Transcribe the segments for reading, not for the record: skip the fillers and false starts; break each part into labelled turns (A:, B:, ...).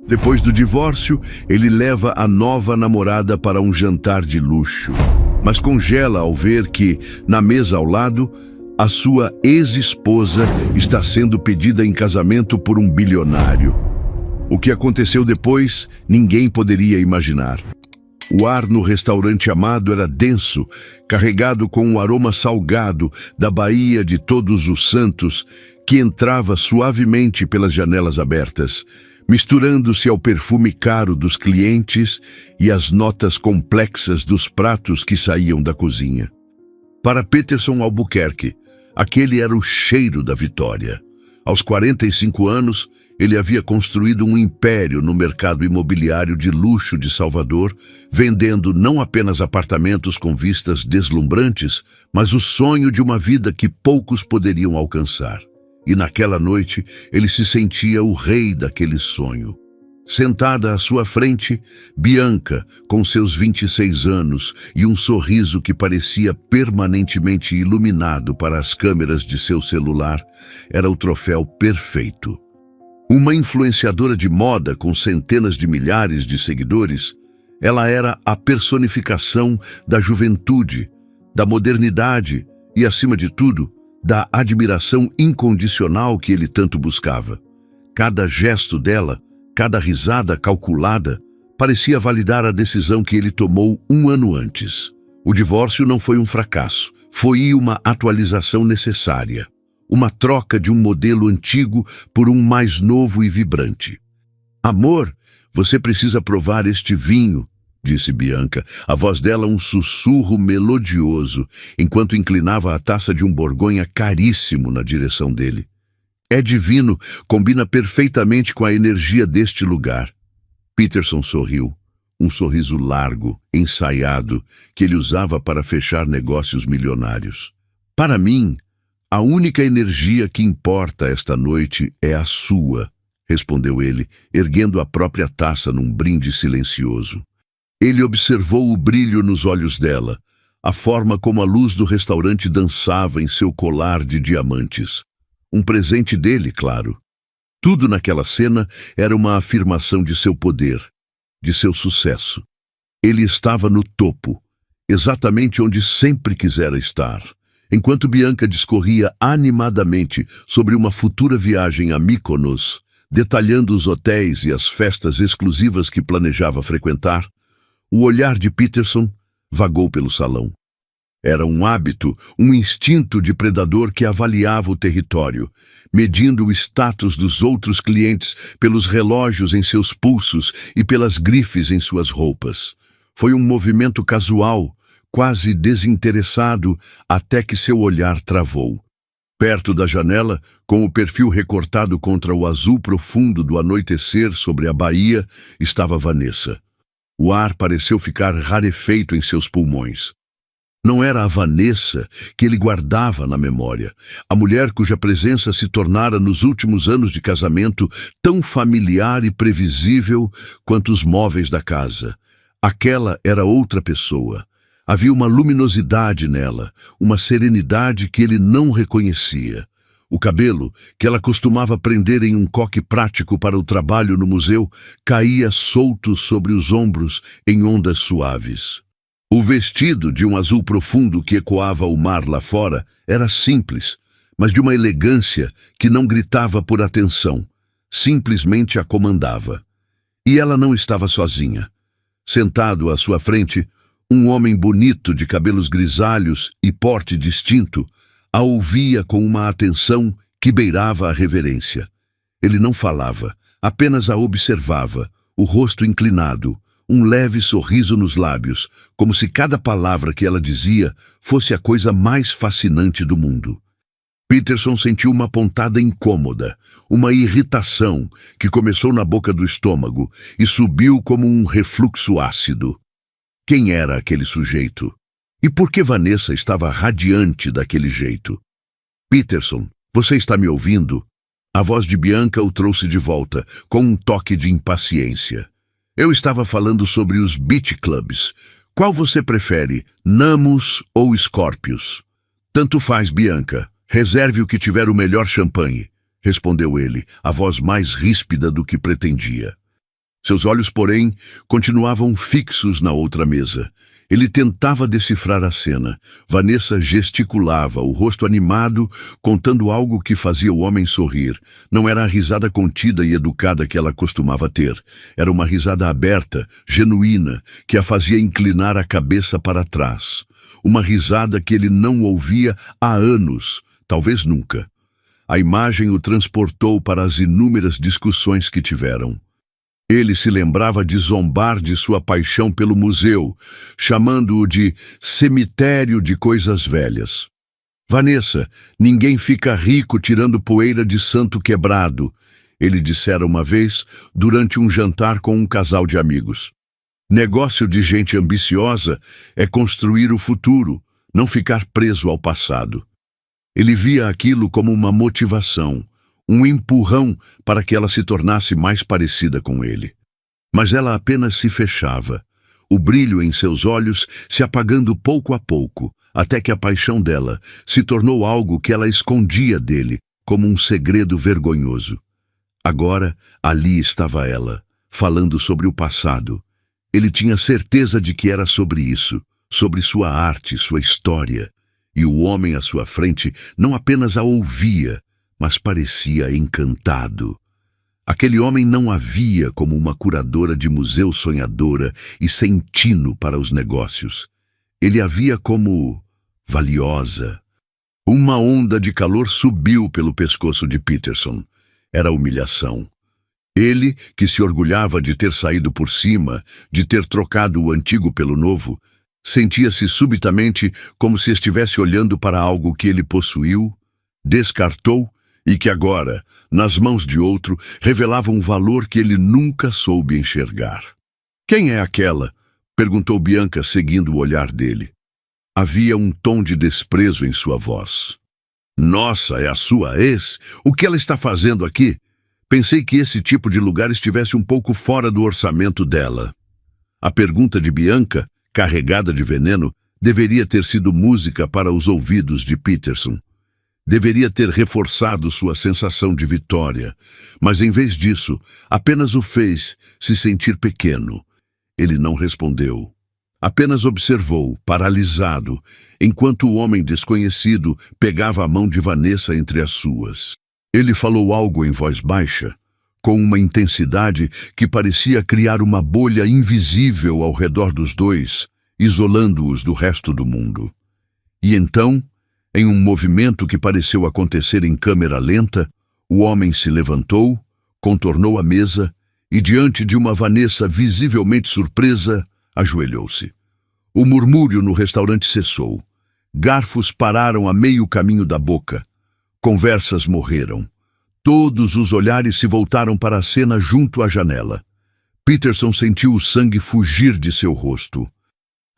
A: Depois do divórcio, ele leva a nova namorada para um jantar de luxo, mas congela ao ver que, na mesa ao lado, a sua ex-esposa está sendo pedida em casamento por um bilionário. O que aconteceu depois, ninguém poderia imaginar. O ar no restaurante amado era denso, carregado com um aroma salgado da Baía de Todos os Santos, que entrava suavemente pelas janelas abertas, misturando-se ao perfume caro dos clientes e às notas complexas dos pratos que saíam da cozinha. Para Peterson Albuquerque, aquele era o cheiro da vitória. Aos 45 anos, ele havia construído um império no mercado imobiliário de luxo de Salvador, vendendo não apenas apartamentos com vistas deslumbrantes, mas o sonho de uma vida que poucos poderiam alcançar. E naquela noite, ele se sentia o rei daquele sonho. Sentada à sua frente, Bianca, com seus 26 anos e um sorriso que parecia permanentemente iluminado para as câmeras de seu celular, era o troféu perfeito. Uma influenciadora de moda com centenas de milhares de seguidores, ela era a personificação da juventude, da modernidade e, acima de tudo, da admiração incondicional que ele tanto buscava. Cada gesto dela, cada risada calculada, parecia validar a decisão que ele tomou um ano antes. O divórcio não foi um fracasso, foi uma atualização necessária. Uma troca de um modelo antigo por um mais novo e vibrante. Amor, você precisa provar este vinho, disse Bianca, a voz dela um sussurro melodioso, enquanto inclinava a taça de um borgonha caríssimo na direção dele. É divino, combina perfeitamente com a energia deste lugar. Peterson sorriu, um sorriso largo, ensaiado, que ele usava para fechar negócios milionários. Para mim, a única energia que importa esta noite é a sua, respondeu ele, erguendo a própria taça num brinde silencioso. Ele observou o brilho nos olhos dela, a forma como a luz do restaurante dançava em seu colar de diamantes. Um presente dele, claro. Tudo naquela cena era uma afirmação de seu poder, de seu sucesso. Ele estava no topo, exatamente onde sempre quisera estar. Enquanto Bianca discorria animadamente sobre uma futura viagem a Mykonos, detalhando os hotéis e as festas exclusivas que planejava frequentar, o olhar de Peterson vagou pelo salão. Era um hábito, um instinto de predador que avaliava o território, medindo o status dos outros clientes pelos relógios em seus pulsos e pelas grifes em suas roupas. Foi um movimento casual, quase desinteressado, até que seu olhar travou. Perto da janela, com o perfil recortado contra o azul profundo do anoitecer sobre a baía, estava Vanessa. O ar pareceu ficar rarefeito em seus pulmões. Não era a Vanessa que ele guardava na memória, a mulher cuja presença se tornara nos últimos anos de casamento tão familiar e previsível quanto os móveis da casa. Aquela era outra pessoa. Havia uma luminosidade nela, uma serenidade que ele não reconhecia. O cabelo, que ela costumava prender em um coque prático para o trabalho no museu, caía solto sobre os ombros em ondas suaves. O vestido, de um azul profundo que ecoava o mar lá fora, era simples, mas de uma elegância que não gritava por atenção, simplesmente a comandava. E ela não estava sozinha. Sentado à sua frente, um homem bonito de cabelos grisalhos e porte distinto a ouvia com uma atenção que beirava a reverência. Ele não falava, apenas a observava, o rosto inclinado, um leve sorriso nos lábios, como se cada palavra que ela dizia fosse a coisa mais fascinante do mundo. Peterson sentiu uma pontada incômoda, uma irritação que começou na boca do estômago e subiu como um refluxo ácido. Quem era aquele sujeito? E por que Vanessa estava radiante daquele jeito? Peterson, você está me ouvindo? A voz de Bianca o trouxe de volta, com um toque de impaciência. Eu estava falando sobre os beach clubs. Qual você prefere, Namus ou Scorpios? Tanto faz, Bianca. Reserve o que tiver o melhor champanhe, respondeu ele, a voz mais ríspida do que pretendia. Seus olhos, porém, continuavam fixos na outra mesa. Ele tentava decifrar a cena. Vanessa gesticulava, o rosto animado, contando algo que fazia o homem sorrir. Não era a risada contida e educada que ela costumava ter. Era uma risada aberta, genuína, que a fazia inclinar a cabeça para trás. Uma risada que ele não ouvia há anos, talvez nunca. A imagem o transportou para as inúmeras discussões que tiveram. Ele se lembrava de zombar de sua paixão pelo museu, chamando-o de cemitério de coisas velhas. Vanessa, ninguém fica rico tirando poeira de santo quebrado, ele dissera uma vez durante um jantar com um casal de amigos. Negócio de gente ambiciosa é construir o futuro, não ficar preso ao passado. Ele via aquilo como uma motivação, um empurrão para que ela se tornasse mais parecida com ele. Mas ela apenas se fechava, o brilho em seus olhos se apagando pouco a pouco, até que a paixão dela se tornou algo que ela escondia dele, como um segredo vergonhoso. Agora, ali estava ela, falando sobre o passado. Ele tinha certeza de que era sobre isso, sobre sua arte, sua história. E o homem à sua frente não apenas a ouvia, mas parecia encantado. Aquele homem não a via como uma curadora de museu sonhadora e sem tino para os negócios. Ele a via como valiosa. Uma onda de calor subiu pelo pescoço de Peterson. Era humilhação. Ele, que se orgulhava de ter saído por cima, de ter trocado o antigo pelo novo, sentia-se subitamente como se estivesse olhando para algo que ele possuiu, descartou e que agora, nas mãos de outro, revelava um valor que ele nunca soube enxergar. «Quem é aquela?» perguntou Bianca, seguindo o olhar dele. Havia um tom de desprezo em sua voz. «Nossa, é a sua ex? O que ela está fazendo aqui? Pensei que esse tipo de lugar estivesse um pouco fora do orçamento dela.» A pergunta de Bianca, carregada de veneno, deveria ter sido música para os ouvidos de Peterson. Deveria ter reforçado sua sensação de vitória, mas em vez disso, apenas o fez se sentir pequeno. Ele não respondeu. Apenas observou, paralisado, enquanto o homem desconhecido pegava a mão de Vanessa entre as suas. Ele falou algo em voz baixa, com uma intensidade que parecia criar uma bolha invisível ao redor dos dois, isolando-os do resto do mundo. E então, em um movimento que pareceu acontecer em câmera lenta, o homem se levantou, contornou a mesa e, diante de uma Vanessa visivelmente surpresa, ajoelhou-se. O murmúrio no restaurante cessou. Garfos pararam a meio caminho da boca. Conversas morreram. Todos os olhares se voltaram para a cena junto à janela. Peterson sentiu o sangue fugir de seu rosto.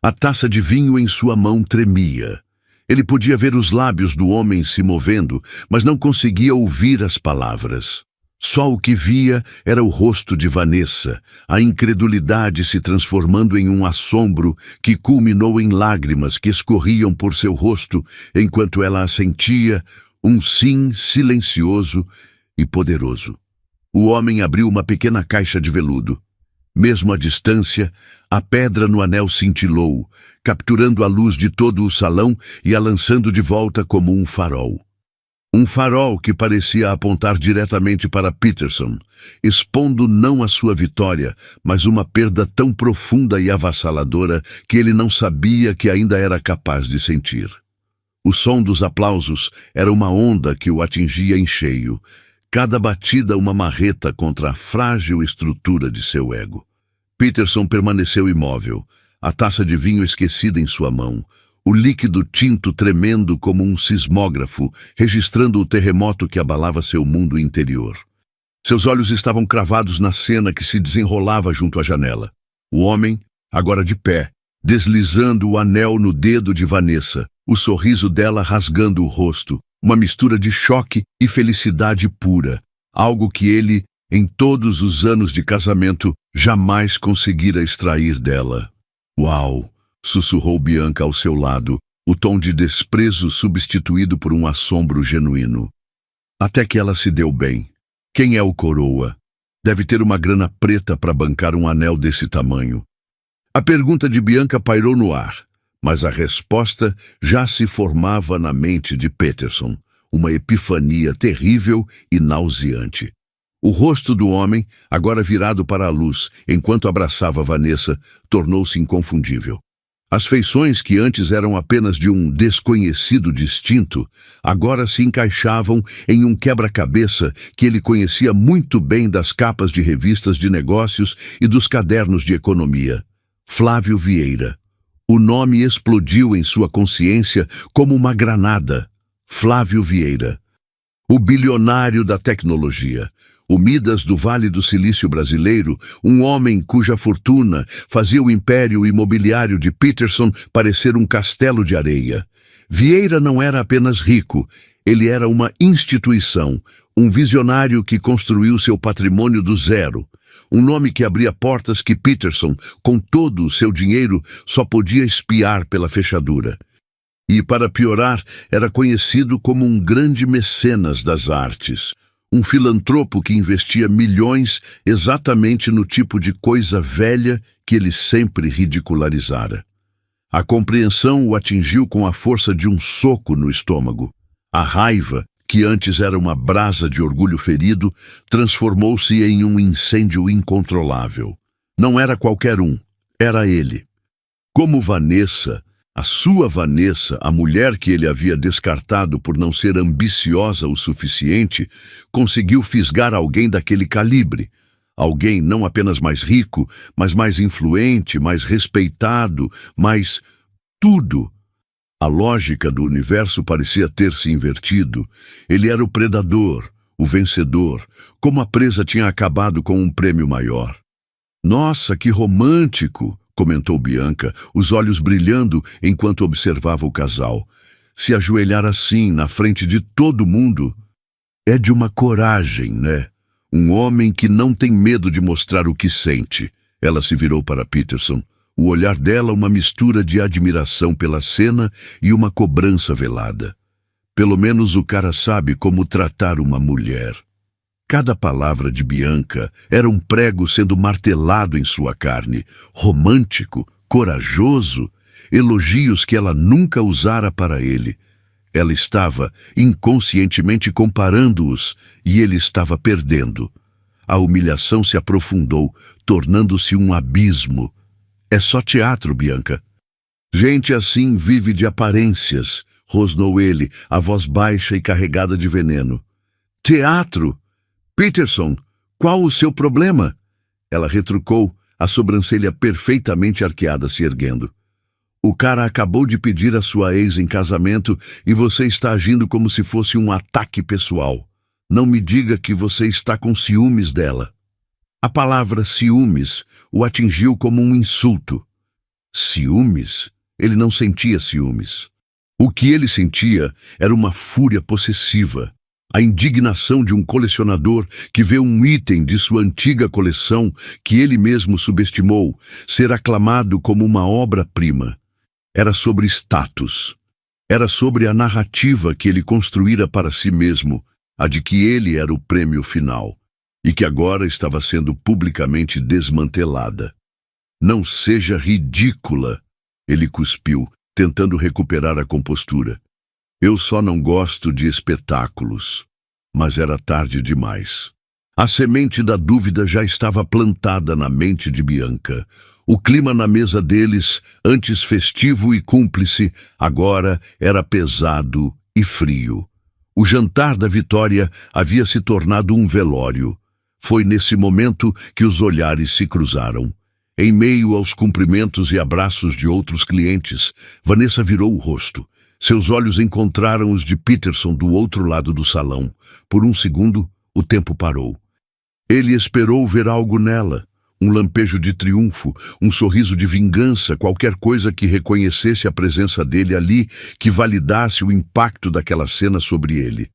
A: A taça de vinho em sua mão tremia. Ele podia ver os lábios do homem se movendo, mas não conseguia ouvir as palavras. Só o que via era o rosto de Vanessa, a incredulidade se transformando em um assombro que culminou em lágrimas que escorriam por seu rosto enquanto ela assentia, um sim silencioso e poderoso. O homem abriu uma pequena caixa de veludo. Mesmo à distância, a pedra no anel cintilou, capturando a luz de todo o salão e a lançando de volta como um farol. Um farol que parecia apontar diretamente para Peterson, expondo não a sua vitória, mas uma perda tão profunda e avassaladora que ele não sabia que ainda era capaz de sentir. O som dos aplausos era uma onda que o atingia em cheio, cada batida uma marreta contra a frágil estrutura de seu ego. Peterson permaneceu imóvel, a taça de vinho esquecida em sua mão, o líquido tinto tremendo como um sismógrafo, registrando o terremoto que abalava seu mundo interior. Seus olhos estavam cravados na cena que se desenrolava junto à janela. O homem, agora de pé, deslizando o anel no dedo de Vanessa, o sorriso dela rasgando o rosto, uma mistura de choque e felicidade pura, algo que ele, em todos os anos de casamento, jamais conseguira extrair dela. «Uau!» sussurrou Bianca ao seu lado, o tom de desprezo substituído por um assombro genuíno. Até que ela se deu bem. «Quem é o coroa?» Deve ter uma grana preta para bancar um anel desse tamanho. A pergunta de Bianca pairou no ar, mas a resposta já se formava na mente de Peterson, uma epifania terrível e nauseante. O rosto do homem, agora virado para a luz, enquanto abraçava Vanessa, tornou-se inconfundível. As feições que antes eram apenas de um desconhecido distinto, agora se encaixavam em um quebra-cabeça que ele conhecia muito bem das capas de revistas de negócios e dos cadernos de economia. Flávio Vieira. O nome explodiu em sua consciência como uma granada. Flávio Vieira. O bilionário da tecnologia. O Midas do Vale do Silício brasileiro, um homem cuja fortuna fazia o império imobiliário de Peterson parecer um castelo de areia. Vieira não era apenas rico, ele era uma instituição, um visionário que construiu seu patrimônio do zero. Um nome que abria portas que Peterson, com todo o seu dinheiro, só podia espiar pela fechadura. E, para piorar, era conhecido como um grande mecenas das artes. Um filantropo que investia milhões exatamente no tipo de coisa velha que ele sempre ridicularizara. A compreensão o atingiu com a força de um soco no estômago. A raiva, que antes era uma brasa de orgulho ferido, transformou-se em um incêndio incontrolável. Não era qualquer um, era ele. Como Vanessa, a sua Vanessa, a mulher que ele havia descartado por não ser ambiciosa o suficiente, conseguiu fisgar alguém daquele calibre. Alguém não apenas mais rico, mas mais influente, mais respeitado, mais tudo. A lógica do universo parecia ter se invertido. Ele era o predador, o vencedor, como a presa tinha acabado com um prêmio maior. Nossa, que romântico! Comentou Bianca, os olhos brilhando enquanto observava o casal. Se ajoelhar assim, na frente de todo mundo, é de uma coragem, né? Um homem que não tem medo de mostrar o que sente. Ela se virou para Peterson. O olhar dela uma mistura de admiração pela cena e uma cobrança velada. Pelo menos o cara sabe como tratar uma mulher. Cada palavra de Bianca era um prego sendo martelado em sua carne, romântico, corajoso, elogios que ela nunca usara para ele. Ela estava inconscientemente comparando-os e ele estava perdendo. A humilhação se aprofundou, tornando-se um abismo. É só teatro, Bianca. Gente assim vive de aparências, rosnou ele, a voz baixa e carregada de veneno. Teatro? Peterson, qual o seu problema? Ela retrucou, a sobrancelha perfeitamente arqueada se erguendo. O cara acabou de pedir a sua ex em casamento e você está agindo como se fosse um ataque pessoal. Não me diga que você está com ciúmes dela. A palavra ciúmes o atingiu como um insulto. Ciúmes? Ele não sentia ciúmes. O que ele sentia era uma fúria possessiva. A indignação de um colecionador que vê um item de sua antiga coleção, que ele mesmo subestimou, ser aclamado como uma obra-prima. Era sobre status. Era sobre a narrativa que ele construíra para si mesmo, a de que ele era o prêmio final, e que agora estava sendo publicamente desmantelada. Não seja ridícula, ele cuspiu, tentando recuperar a compostura. Eu só não gosto de espetáculos. Mas era tarde demais. A semente da dúvida já estava plantada na mente de Bianca. O clima na mesa deles, antes festivo e cúmplice, agora era pesado e frio. O jantar da Vitória havia se tornado um velório. Foi nesse momento que os olhares se cruzaram. Em meio aos cumprimentos e abraços de outros clientes, Vanessa virou o rosto. Seus olhos encontraram os de Peterson do outro lado do salão. Por um segundo, o tempo parou. Ele esperou ver algo nela. Um lampejo de triunfo, um sorriso de vingança, qualquer coisa que reconhecesse a presença dele ali, que validasse o impacto daquela cena sobre ele.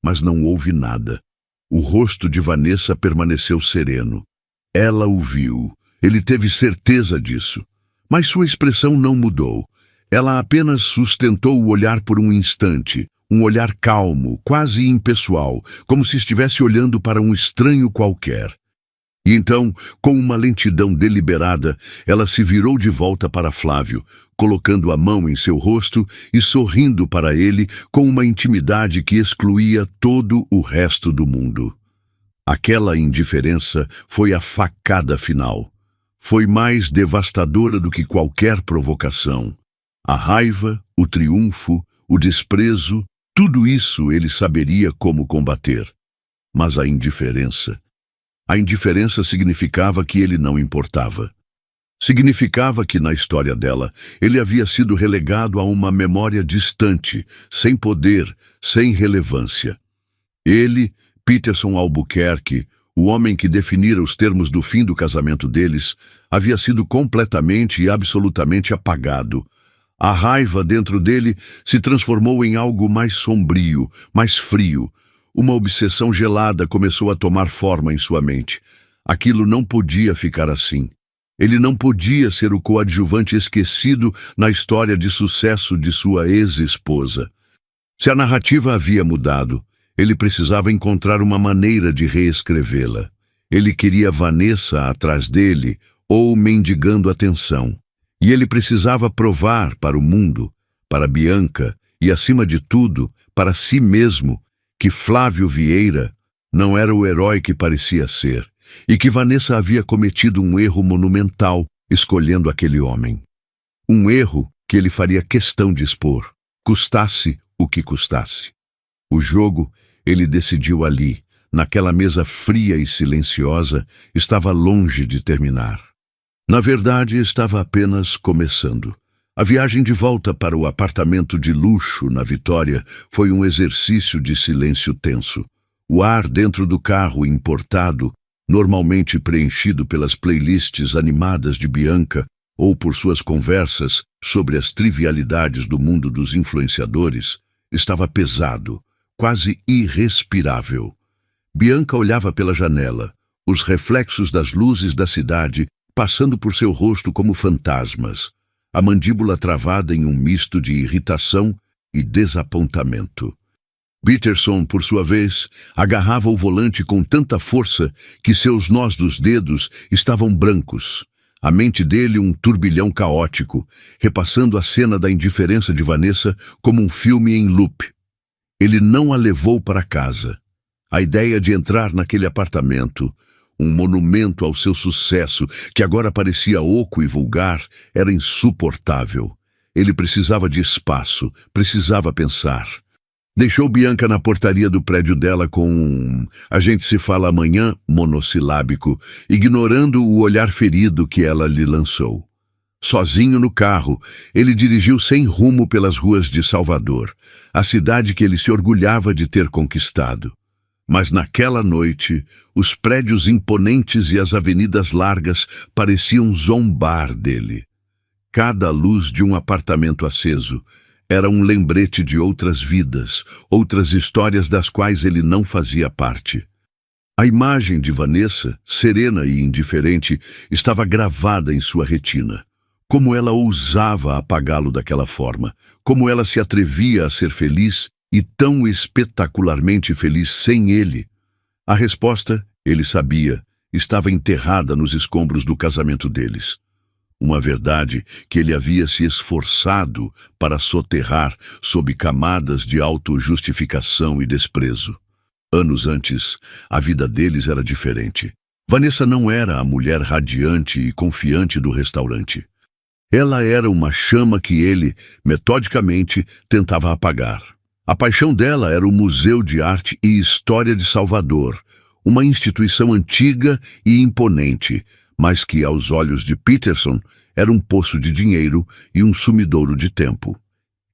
A: Mas não houve nada. O rosto de Vanessa permaneceu sereno. Ela o viu. Ele teve certeza disso. Mas sua expressão não mudou. Ela apenas sustentou o olhar por um instante, um olhar calmo, quase impessoal, como se estivesse olhando para um estranho qualquer. E então, com uma lentidão deliberada, ela se virou de volta para Flávio, colocando a mão em seu rosto e sorrindo para ele com uma intimidade que excluía todo o resto do mundo. Aquela indiferença foi a facada final. Foi mais devastadora do que qualquer provocação. A raiva, o triunfo, o desprezo, tudo isso ele saberia como combater. Mas a indiferença significava que ele não importava. Significava que, na história dela, ele havia sido relegado a uma memória distante, sem poder, sem relevância. Ele, Peterson Albuquerque, o homem que definira os termos do fim do casamento deles, havia sido completamente e absolutamente apagado. A raiva dentro dele se transformou em algo mais sombrio, mais frio. Uma obsessão gelada começou a tomar forma em sua mente. Aquilo não podia ficar assim. Ele não podia ser o coadjuvante esquecido na história de sucesso de sua ex-esposa. Se a narrativa havia mudado, ele precisava encontrar uma maneira de reescrevê-la. Ele queria Vanessa atrás dele ou mendigando atenção. E ele precisava provar para o mundo, para Bianca e, acima de tudo, para si mesmo, que Flávio Vieira não era o herói que parecia ser e que Vanessa havia cometido um erro monumental escolhendo aquele homem. Um erro que ele faria questão de expor, custasse o que custasse. O jogo, ele decidiu ali, naquela mesa fria e silenciosa, estava longe de terminar. Na verdade, estava apenas começando. A viagem de volta para o apartamento de luxo na Vitória foi um exercício de silêncio tenso. O ar dentro do carro importado, normalmente preenchido pelas playlists animadas de Bianca ou por suas conversas sobre as trivialidades do mundo dos influenciadores, estava pesado, quase irrespirável. Bianca olhava pela janela, os reflexos das luzes da cidade passando por seu rosto como fantasmas, a mandíbula travada em um misto de irritação e desapontamento. Peterson, por sua vez, agarrava o volante com tanta força que seus nós dos dedos estavam brancos. A mente dele um turbilhão caótico, repassando a cena da indiferença de Vanessa como um filme em loop. Ele não a levou para casa. A ideia de entrar naquele apartamento, um monumento ao seu sucesso, que agora parecia oco e vulgar, era insuportável. Ele precisava de espaço, precisava pensar. Deixou Bianca na portaria do prédio dela com um "a gente se fala amanhã" monossilábico, ignorando o olhar ferido que ela lhe lançou. Sozinho no carro, ele dirigiu sem rumo pelas ruas de Salvador, a cidade que ele se orgulhava de ter conquistado. Mas naquela noite, os prédios imponentes e as avenidas largas pareciam zombar dele. Cada luz de um apartamento aceso era um lembrete de outras vidas, outras histórias das quais ele não fazia parte. A imagem de Vanessa, serena e indiferente, estava gravada em sua retina. Como ela ousava apagá-lo daquela forma, como ela se atrevia a ser feliz e tão espetacularmente feliz sem ele. A resposta, ele sabia, estava enterrada nos escombros do casamento deles. Uma verdade que ele havia se esforçado para soterrar sob camadas de autojustificação e desprezo. Anos antes, a vida deles era diferente. Vanessa não era a mulher radiante e confiante do restaurante. Ela era uma chama que ele, metodicamente, tentava apagar. A paixão dela era o Museu de Arte e História de Salvador, uma instituição antiga e imponente, mas que, aos olhos de Peterson, era um poço de dinheiro e um sumidouro de tempo.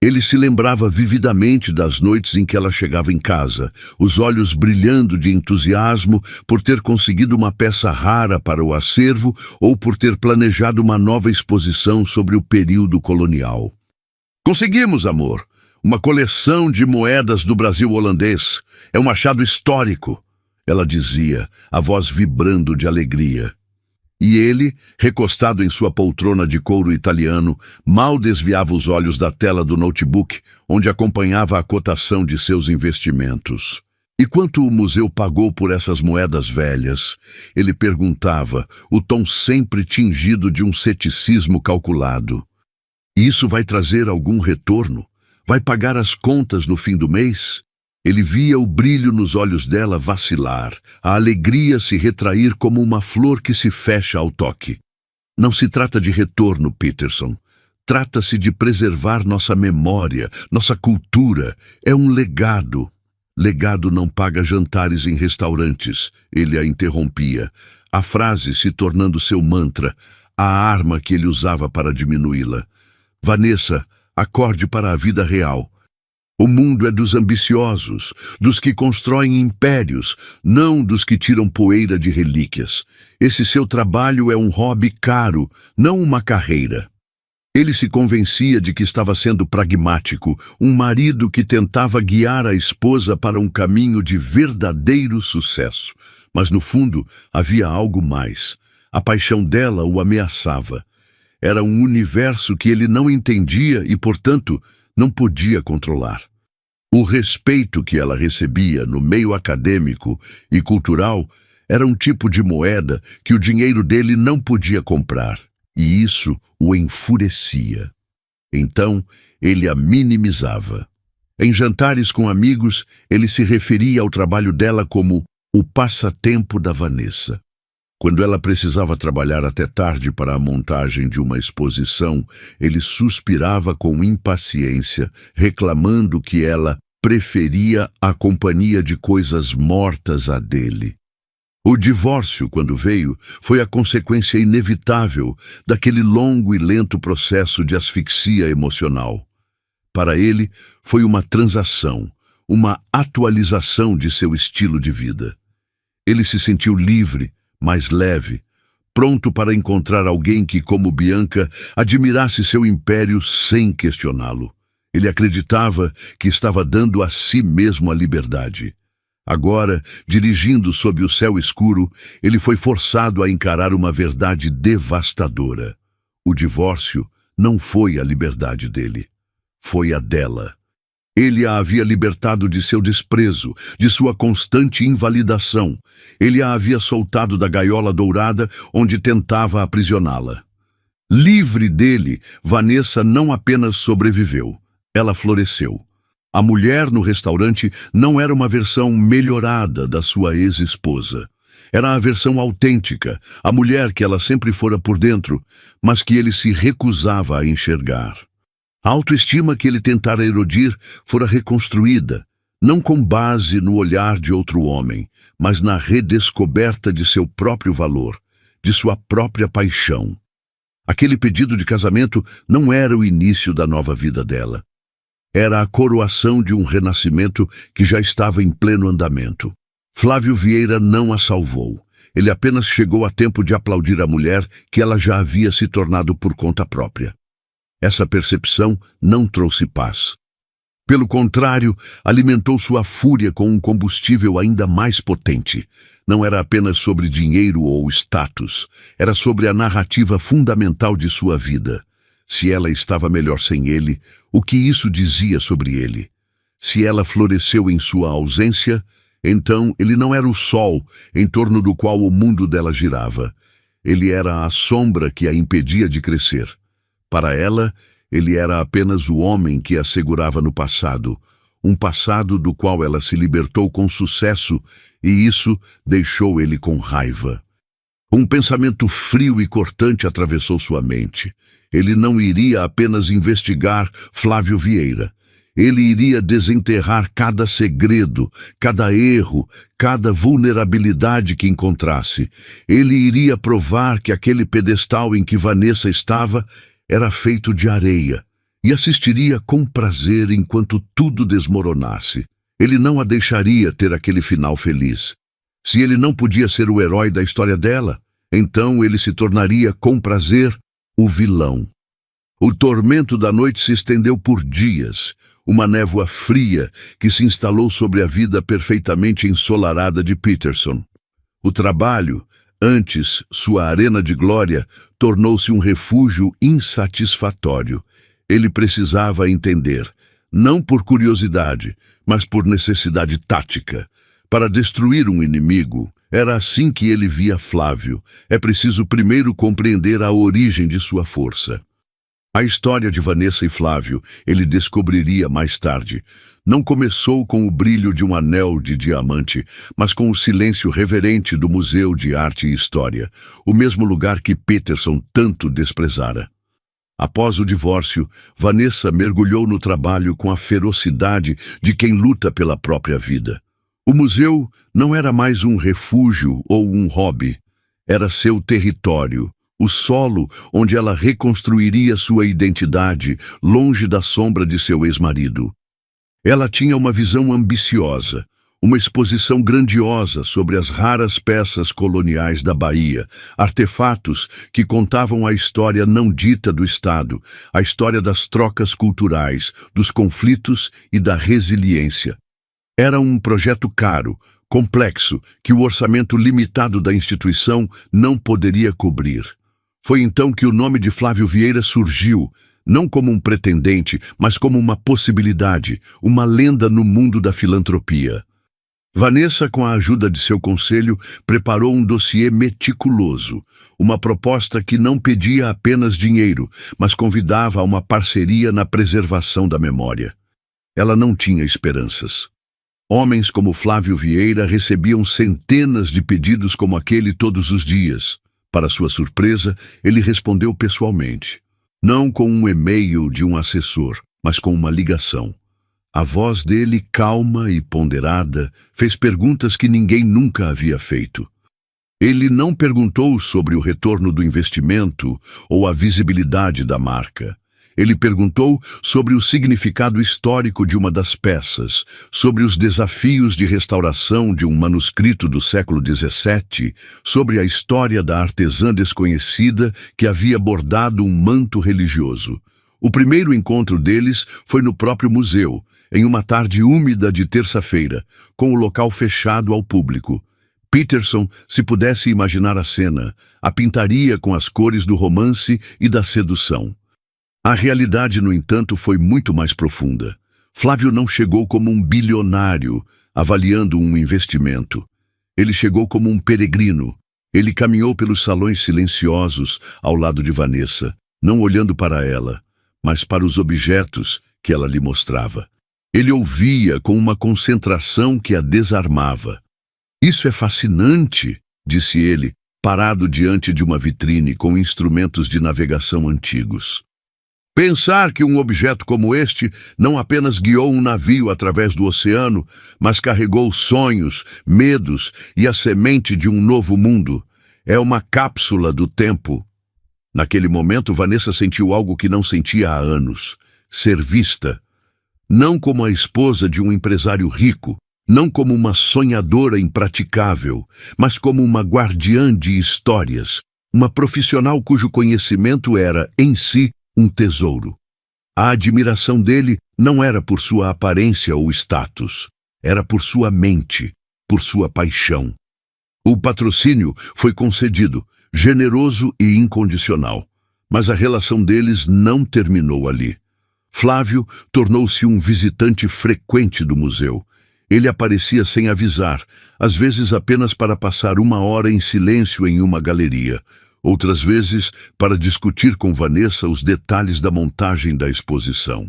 A: Ele se lembrava vividamente das noites em que ela chegava em casa, os olhos brilhando de entusiasmo por ter conseguido uma peça rara para o acervo ou por ter planejado uma nova exposição sobre o período colonial. "Conseguimos, amor! Uma coleção de moedas do Brasil holandês. É um achado histórico", ela dizia, a voz vibrando de alegria. E ele, recostado em sua poltrona de couro italiano, mal desviava os olhos da tela do notebook, onde acompanhava a cotação de seus investimentos. E quanto o museu pagou por essas moedas velhas? Ele perguntava, o tom sempre tingido de um ceticismo calculado. E isso vai trazer algum retorno? Vai pagar as contas no fim do mês? Ele via o brilho nos olhos dela vacilar, a alegria se retrair como uma flor que se fecha ao toque. Não se trata de retorno, Peterson. Trata-se de preservar nossa memória, nossa cultura. É um legado. Legado não paga jantares em restaurantes, ele a interrompia, a frase se tornando seu mantra, a arma que ele usava para diminuí-la. Vanessa, acorde para a vida real. O mundo é dos ambiciosos, dos que constroem impérios, não dos que tiram poeira de relíquias. Esse seu trabalho é um hobby caro, não uma carreira. Ele se convencia de que estava sendo pragmático, um marido que tentava guiar a esposa para um caminho de verdadeiro sucesso. Mas no fundo havia algo mais. A paixão dela o ameaçava. Era um universo que ele não entendia e, portanto, não podia controlar. O respeito que ela recebia no meio acadêmico e cultural era um tipo de moeda que o dinheiro dele não podia comprar. E isso o enfurecia. Então, ele a minimizava. Em jantares com amigos, ele se referia ao trabalho dela como o passatempo da Vanessa. Quando ela precisava trabalhar até tarde para a montagem de uma exposição, ele suspirava com impaciência, reclamando que ela preferia a companhia de coisas mortas à dele. O divórcio, quando veio, foi a consequência inevitável daquele longo e lento processo de asfixia emocional. Para ele, foi uma transação, uma atualização de seu estilo de vida. Ele se sentiu livre, mais leve, pronto para encontrar alguém que, como Bianca, admirasse seu império sem questioná-lo. Ele acreditava que estava dando a si mesmo a liberdade. Agora, dirigindo sob o céu escuro, ele foi forçado a encarar uma verdade devastadora. O divórcio não foi a liberdade dele, foi a dela. Ele a havia libertado de seu desprezo, de sua constante invalidação. Ele a havia soltado da gaiola dourada onde tentava aprisioná-la. Livre dele, Vanessa não apenas sobreviveu, ela floresceu. A mulher no restaurante não era uma versão melhorada da sua ex-esposa. Era a versão autêntica, a mulher que ela sempre fora por dentro, mas que ele se recusava a enxergar. A autoestima que ele tentara erodir fora reconstruída, não com base no olhar de outro homem, mas na redescoberta de seu próprio valor, de sua própria paixão. Aquele pedido de casamento não era o início da nova vida dela. Era a coroação de um renascimento que já estava em pleno andamento. Flávio Vieira não a salvou. Ele apenas chegou a tempo de aplaudir a mulher que ela já havia se tornado por conta própria. Essa percepção não trouxe paz. Pelo contrário, alimentou sua fúria com um combustível ainda mais potente. Não era apenas sobre dinheiro ou status, era sobre a narrativa fundamental de sua vida. Se ela estava melhor sem ele, o que isso dizia sobre ele? Se ela floresceu em sua ausência, então ele não era o sol em torno do qual o mundo dela girava. Ele era a sombra que a impedia de crescer. Para ela, ele era apenas o homem que a segurava no passado, um passado do qual ela se libertou com sucesso, e isso deixou ele com raiva. Um pensamento frio e cortante atravessou sua mente. Ele não iria apenas investigar Flávio Vieira. Ele iria desenterrar cada segredo, cada erro, cada vulnerabilidade que encontrasse. Ele iria provar que aquele pedestal em que Vanessa estava era feito de areia, e assistiria com prazer enquanto tudo desmoronasse. Ele não a deixaria ter aquele final feliz. Se ele não podia ser o herói da história dela, então ele se tornaria, com prazer, o vilão. O tormento da noite se estendeu por dias, uma névoa fria que se instalou sobre a vida perfeitamente ensolarada de Peterson. O trabalho, antes sua arena de glória, tornou-se um refúgio insatisfatório. Ele precisava entender, não por curiosidade, mas por necessidade tática. para destruir um inimigo. Era assim que ele via Flávio. É preciso primeiro compreender a origem de sua força. A história de Vanessa e Flávio, ele descobriria mais tarde, não começou com o brilho de um anel de diamante, mas com o silêncio reverente do Museu de Arte e História, o mesmo lugar que Peterson tanto desprezara. Após o divórcio, Vanessa mergulhou no trabalho com a ferocidade de quem luta pela própria vida. O museu não era mais um refúgio ou um hobby, era seu território, o solo onde ela reconstruiria sua identidade, longe da sombra de seu ex-marido. Ela tinha uma visão ambiciosa, uma exposição grandiosa sobre as raras peças coloniais da Bahia, artefatos que contavam a história não dita do Estado, a história das trocas culturais, dos conflitos e da resiliência. Era um projeto caro, complexo, que o orçamento limitado da instituição não poderia cobrir. Foi então que o nome de Flávio Vieira surgiu, não como um pretendente, mas como uma possibilidade, uma lenda no mundo da filantropia. Vanessa, com a ajuda de seu conselho, preparou um dossiê meticuloso, uma proposta que não pedia apenas dinheiro, mas convidava a uma parceria na preservação da memória. Ela não tinha esperanças. Homens como Flávio Vieira recebiam centenas de pedidos como aquele todos os dias. Para sua surpresa, ele respondeu pessoalmente. Não com um e-mail de um assessor, mas com uma ligação. A voz dele, calma e ponderada, fez perguntas que ninguém nunca havia feito. Ele não perguntou sobre o retorno do investimento ou a visibilidade da marca. Ele perguntou sobre o significado histórico de uma das peças, sobre os desafios de restauração de um manuscrito do século XVII, sobre a história da artesã desconhecida que havia bordado um manto religioso. O primeiro encontro deles foi no próprio museu, em uma tarde úmida de terça-feira, com o local fechado ao público. Peterson, se pudesse imaginar a cena, a pintaria com as cores do romance e da sedução. A realidade, no entanto, foi muito mais profunda. Flávio não chegou como um bilionário, avaliando um investimento. Ele chegou como um peregrino. Ele caminhou pelos salões silenciosos ao lado de Vanessa, não olhando para ela, mas para os objetos que ela lhe mostrava. Ele ouvia com uma concentração que a desarmava. "Isso é fascinante", disse ele, parado diante de uma vitrine com instrumentos de navegação antigos. Pensar que um objeto como este não apenas guiou um navio através do oceano, mas carregou sonhos, medos e a semente de um novo mundo. É uma cápsula do tempo. Naquele momento, Vanessa sentiu algo que não sentia há anos: ser vista. Não como a esposa de um empresário rico, não como uma sonhadora impraticável, mas como uma guardiã de histórias, uma profissional cujo conhecimento era, em si, um tesouro. A admiração dele não era por sua aparência ou status, era por sua mente, por sua paixão. O patrocínio foi concedido, generoso e incondicional, mas a relação deles não terminou ali. Flávio tornou-se um visitante frequente do museu. Ele aparecia sem avisar, às vezes apenas para passar uma hora em silêncio em uma galeria, outras vezes para discutir com Vanessa os detalhes da montagem da exposição.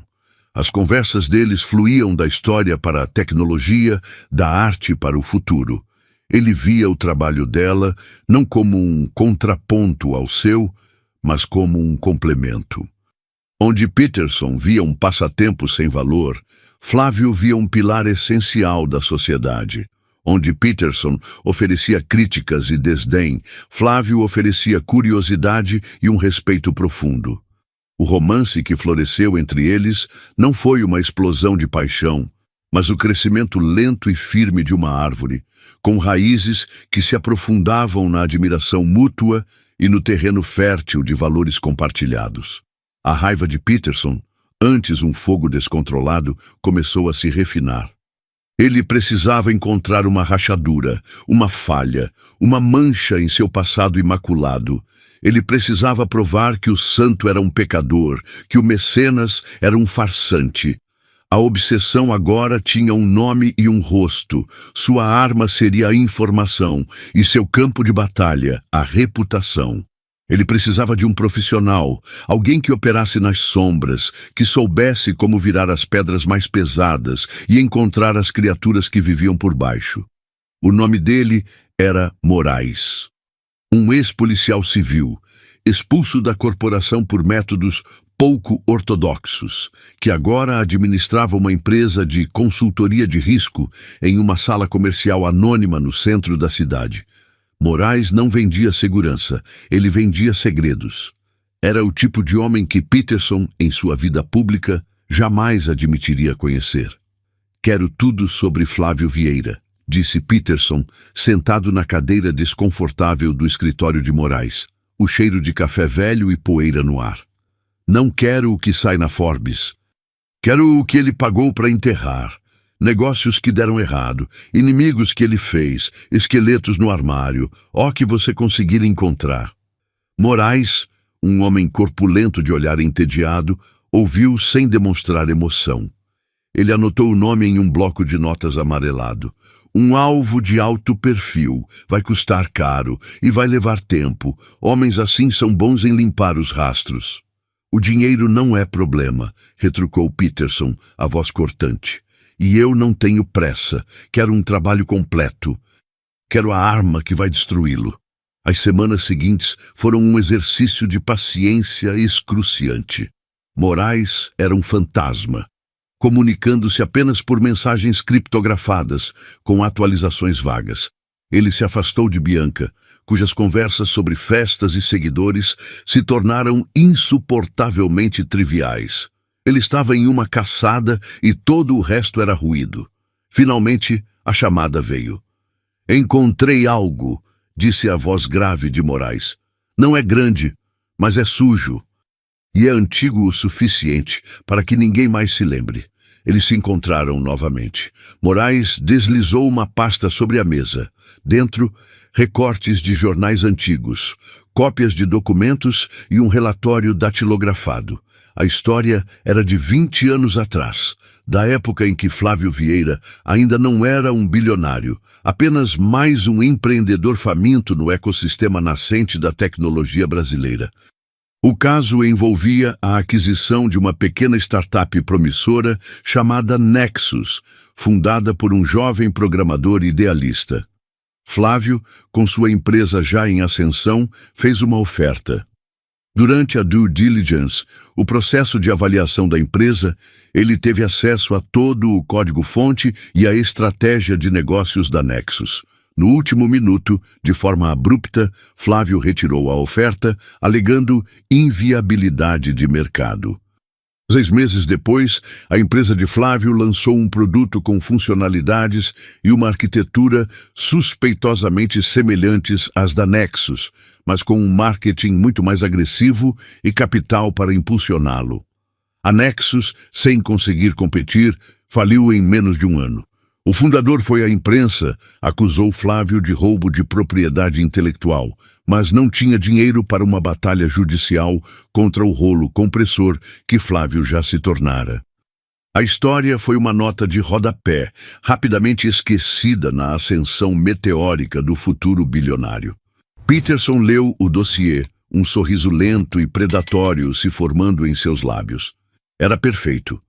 A: As conversas deles fluíam da história para a tecnologia, da arte para o futuro. Ele via o trabalho dela não como um contraponto ao seu, mas como um complemento. Onde Peterson via um passatempo sem valor, Flávio via um pilar essencial da sociedade. Onde Peterson oferecia críticas e desdém, Flávio oferecia curiosidade e um respeito profundo. O romance que floresceu entre eles não foi uma explosão de paixão, mas o crescimento lento e firme de uma árvore, com raízes que se aprofundavam na admiração mútua e no terreno fértil de valores compartilhados. A raiva de Peterson, antes um fogo descontrolado, começou a se refinar. Ele precisava encontrar uma rachadura, uma falha, uma mancha em seu passado imaculado. Ele precisava provar que o santo era um pecador, que o mecenas era um farsante. A obsessão agora tinha um nome e um rosto. Sua arma seria a informação e seu campo de batalha, a reputação. Ele precisava de um profissional, alguém que operasse nas sombras, que soubesse como virar as pedras mais pesadas e encontrar as criaturas que viviam por baixo. O nome dele era Moraes. Um ex-policial civil, expulso da corporação por métodos pouco ortodoxos, que agora administrava uma empresa de consultoria de risco em uma sala comercial anônima no centro da cidade. Moraes não vendia segurança, ele vendia segredos. Era o tipo de homem que Peterson, em sua vida pública, jamais admitiria conhecer. "Quero tudo sobre Flávio Vieira", disse Peterson, sentado na cadeira desconfortável do escritório de Moraes, o cheiro de café velho e poeira no ar. "Não quero o que sai na Forbes. Quero o que ele pagou para enterrar. Negócios que deram errado, inimigos que ele fez, esqueletos no armário, ó que você conseguir encontrar." Moraes, um homem corpulento de olhar entediado, ouviu sem demonstrar emoção. Ele anotou o nome em um bloco de notas amarelado. "Um alvo de alto perfil, vai custar caro e vai levar tempo. Homens assim são bons em limpar os rastros." "O dinheiro não é problema", retrucou Peterson, a voz cortante. "E eu não tenho pressa. Quero um trabalho completo. Quero a arma que vai destruí-lo." As semanas seguintes foram um exercício de paciência excruciante. Moraes era um fantasma, comunicando-se apenas por mensagens criptografadas, com atualizações vagas. Ele se afastou de Bianca, cujas conversas sobre festas e seguidores se tornaram insuportavelmente triviais. Ele estava em uma caçada e todo o resto era ruído. Finalmente, a chamada veio. "Encontrei algo", disse a voz grave de Moraes. "Não é grande, mas é sujo. E é antigo o suficiente para que ninguém mais se lembre." Eles se encontraram novamente. Moraes deslizou uma pasta sobre a mesa. Dentro, recortes de jornais antigos, cópias de documentos e um relatório datilografado. A história era de 20 anos atrás, da época em que Flávio Vieira ainda não era um bilionário, apenas mais um empreendedor faminto no ecossistema nascente da tecnologia brasileira. O caso envolvia a aquisição de uma pequena startup promissora chamada Nexus, fundada por um jovem programador idealista. Flávio, com sua empresa já em ascensão, fez uma oferta. Durante a due diligence, o processo de avaliação da empresa, ele teve acesso a todo o código-fonte e a estratégia de negócios da Nexus. No último minuto, de forma abrupta, Flávio retirou a oferta, alegando inviabilidade de mercado. 6 meses depois, a empresa de Flávio lançou um produto com funcionalidades e uma arquitetura suspeitosamente semelhantes às da Nexus, mas com um marketing muito mais agressivo e capital para impulsioná-lo. A Nexus, sem conseguir competir, faliu em menos de um ano. O fundador foi à imprensa, acusou Flávio de roubo de propriedade intelectual, mas não tinha dinheiro para uma batalha judicial contra o rolo compressor que Flávio já se tornara. A história foi uma nota de rodapé, rapidamente esquecida na ascensão meteórica do futuro bilionário. Peterson leu o dossiê, um sorriso lento e predatório se formando em seus lábios. Era perfeito.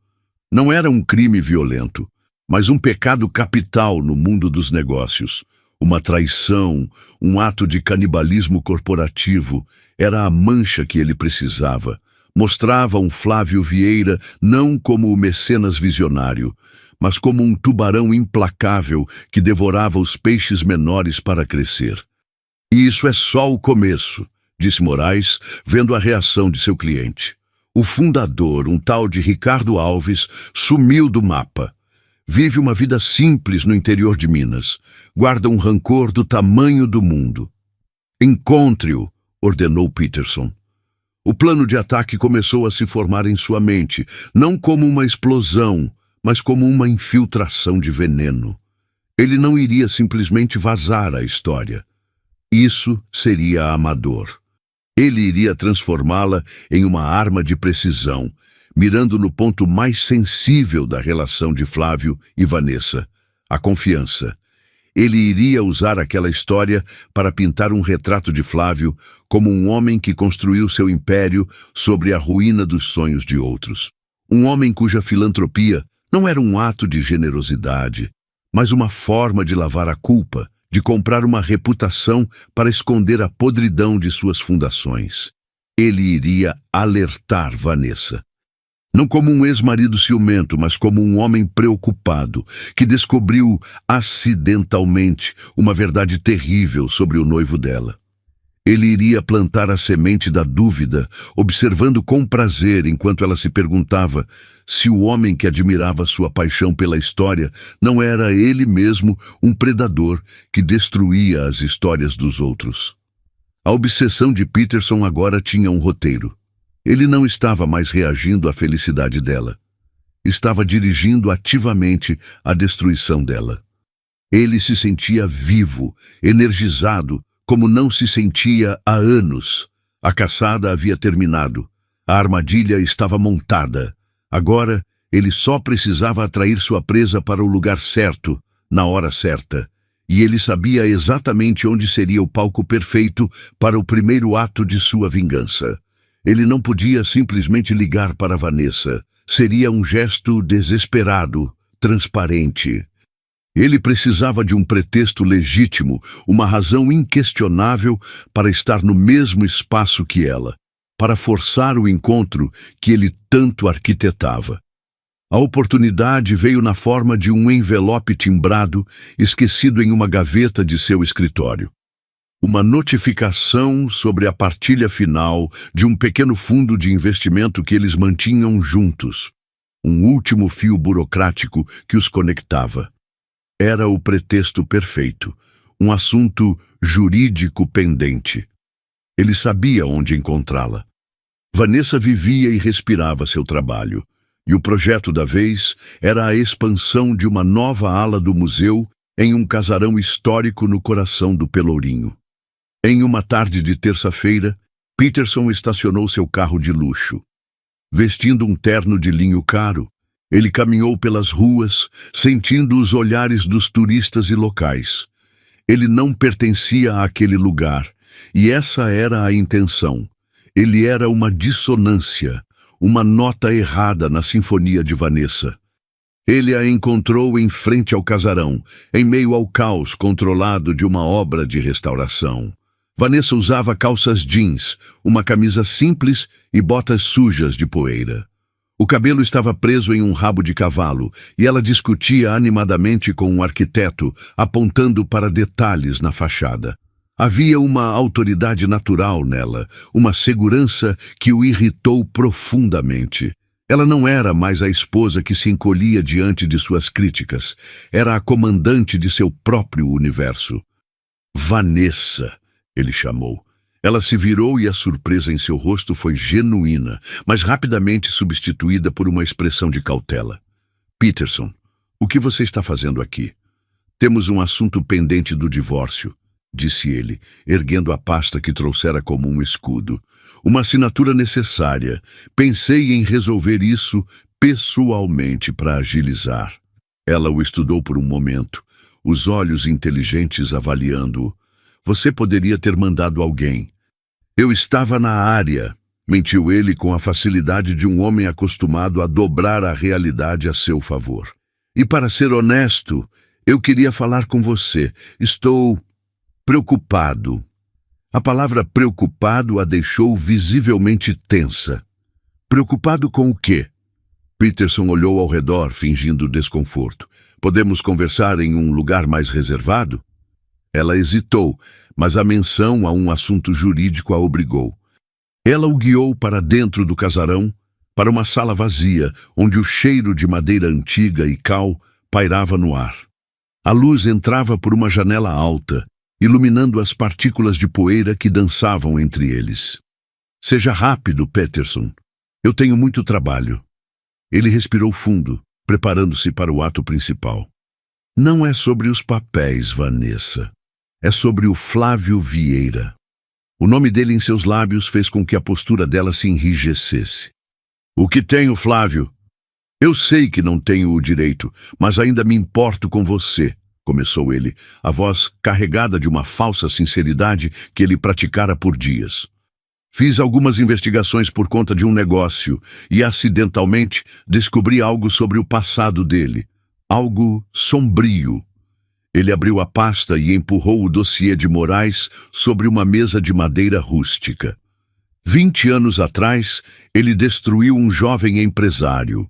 A: Não era um crime violento, mas um pecado capital no mundo dos negócios. Uma traição, um ato de canibalismo corporativo, era a mancha que ele precisava. Mostrava um Flávio Vieira não como o mecenas visionário, mas como um tubarão implacável que devorava os peixes menores para crescer. "E isso é só o começo", disse Moraes, vendo a reação de seu cliente. O fundador, um tal de Ricardo Alves, sumiu do mapa. Vive uma vida simples no interior de Minas. Guarda um rancor do tamanho do mundo. "Encontre-o", ordenou Peterson. O plano de ataque começou a se formar em sua mente, não como uma explosão, mas como uma infiltração de veneno. Ele não iria simplesmente vazar a história. Isso seria amador. Ele iria transformá-la em uma arma de precisão, mirando no ponto mais sensível da relação de Flávio e Vanessa, a confiança. Ele iria usar aquela história para pintar um retrato de Flávio como um homem que construiu seu império sobre a ruína dos sonhos de outros. Um homem cuja filantropia não era um ato de generosidade, mas uma forma de lavar a culpa, de comprar uma reputação para esconder a podridão de suas fundações. Ele iria alertar Vanessa. Não como um ex-marido ciumento, mas como um homem preocupado, que descobriu acidentalmente uma verdade terrível sobre o noivo dela. Ele iria plantar a semente da dúvida, observando com prazer enquanto ela se perguntava se o homem que admirava sua paixão pela história não era ele mesmo um predador que destruía as histórias dos outros. A obsessão de Peterson agora tinha um roteiro. Ele não estava mais reagindo à felicidade dela. Estava dirigindo ativamente a destruição dela. Ele se sentia vivo, energizado, como não se sentia há anos. A caçada havia terminado. A armadilha estava montada. Agora, ele só precisava atrair sua presa para o lugar certo, na hora certa. E ele sabia exatamente onde seria o palco perfeito para o primeiro ato de sua vingança. Ele não podia simplesmente ligar para Vanessa. Seria um gesto desesperado, transparente. Ele precisava de um pretexto legítimo, uma razão inquestionável para estar no mesmo espaço que ela, para forçar o encontro que ele tanto arquitetava. A oportunidade veio na forma de um envelope timbrado, esquecido em uma gaveta de seu escritório. Uma notificação sobre a partilha final de um pequeno fundo de investimento que eles mantinham juntos. Um último fio burocrático que os conectava. Era o pretexto perfeito, um assunto jurídico pendente. Ele sabia onde encontrá-la. Vanessa vivia e respirava seu trabalho, e o projeto da vez era a expansão de uma nova ala do museu em um casarão histórico no coração do Pelourinho. Em uma tarde de terça-feira, Peterson estacionou seu carro de luxo. Vestindo um terno de linho caro, ele caminhou pelas ruas, sentindo os olhares dos turistas e locais. Ele não pertencia àquele lugar, e essa era a intenção. Ele era uma dissonância, uma nota errada na sinfonia de Vanessa. Ele a encontrou em frente ao casarão, em meio ao caos controlado de uma obra de restauração. Vanessa usava calças jeans, uma camisa simples e botas sujas de poeira. O cabelo estava preso em um rabo de cavalo e ela discutia animadamente com um arquiteto, apontando para detalhes na fachada. Havia uma autoridade natural nela, uma segurança que o irritou profundamente. Ela não era mais a esposa que se encolhia diante de suas críticas. Era a comandante de seu próprio universo. Vanessa, ele chamou. Ela se virou e a surpresa em seu rosto foi genuína, mas rapidamente substituída por uma expressão de cautela. Peterson, o que você está fazendo aqui? Temos um assunto pendente do divórcio, disse ele, erguendo a pasta que trouxera como um escudo. Uma assinatura necessária. Pensei em resolver isso pessoalmente para agilizar. Ela o estudou por um momento, os olhos inteligentes avaliando-o. Você poderia ter mandado alguém. Eu estava na área, mentiu ele com a facilidade de um homem acostumado a dobrar a realidade a seu favor. E para ser honesto, eu queria falar com você. Estou preocupado. A palavra preocupado a deixou visivelmente tensa. Preocupado com o quê? Peterson olhou ao redor, fingindo desconforto. Podemos conversar em um lugar mais reservado? Ela hesitou, mas a menção a um assunto jurídico a obrigou. Ela o guiou para dentro do casarão, para uma sala vazia, onde o cheiro de madeira antiga e cal pairava no ar. A luz entrava por uma janela alta, iluminando as partículas de poeira que dançavam entre eles. Seja rápido, Peterson. Eu tenho muito trabalho. Ele respirou fundo, preparando-se para o ato principal. Não é sobre os papéis, Vanessa. É sobre o Flávio Vieira. O nome dele em seus lábios fez com que a postura dela se enrijecesse. O que tenho, Flávio? Eu sei que não tenho o direito, mas ainda me importo com você, começou ele, a voz carregada de uma falsa sinceridade que ele praticara por dias. Fiz algumas investigações por conta de um negócio e, acidentalmente, descobri algo sobre o passado dele. Algo sombrio. Ele abriu a pasta e empurrou o dossiê de Moraes sobre uma mesa de madeira rústica. 20 anos atrás, ele destruiu um jovem empresário.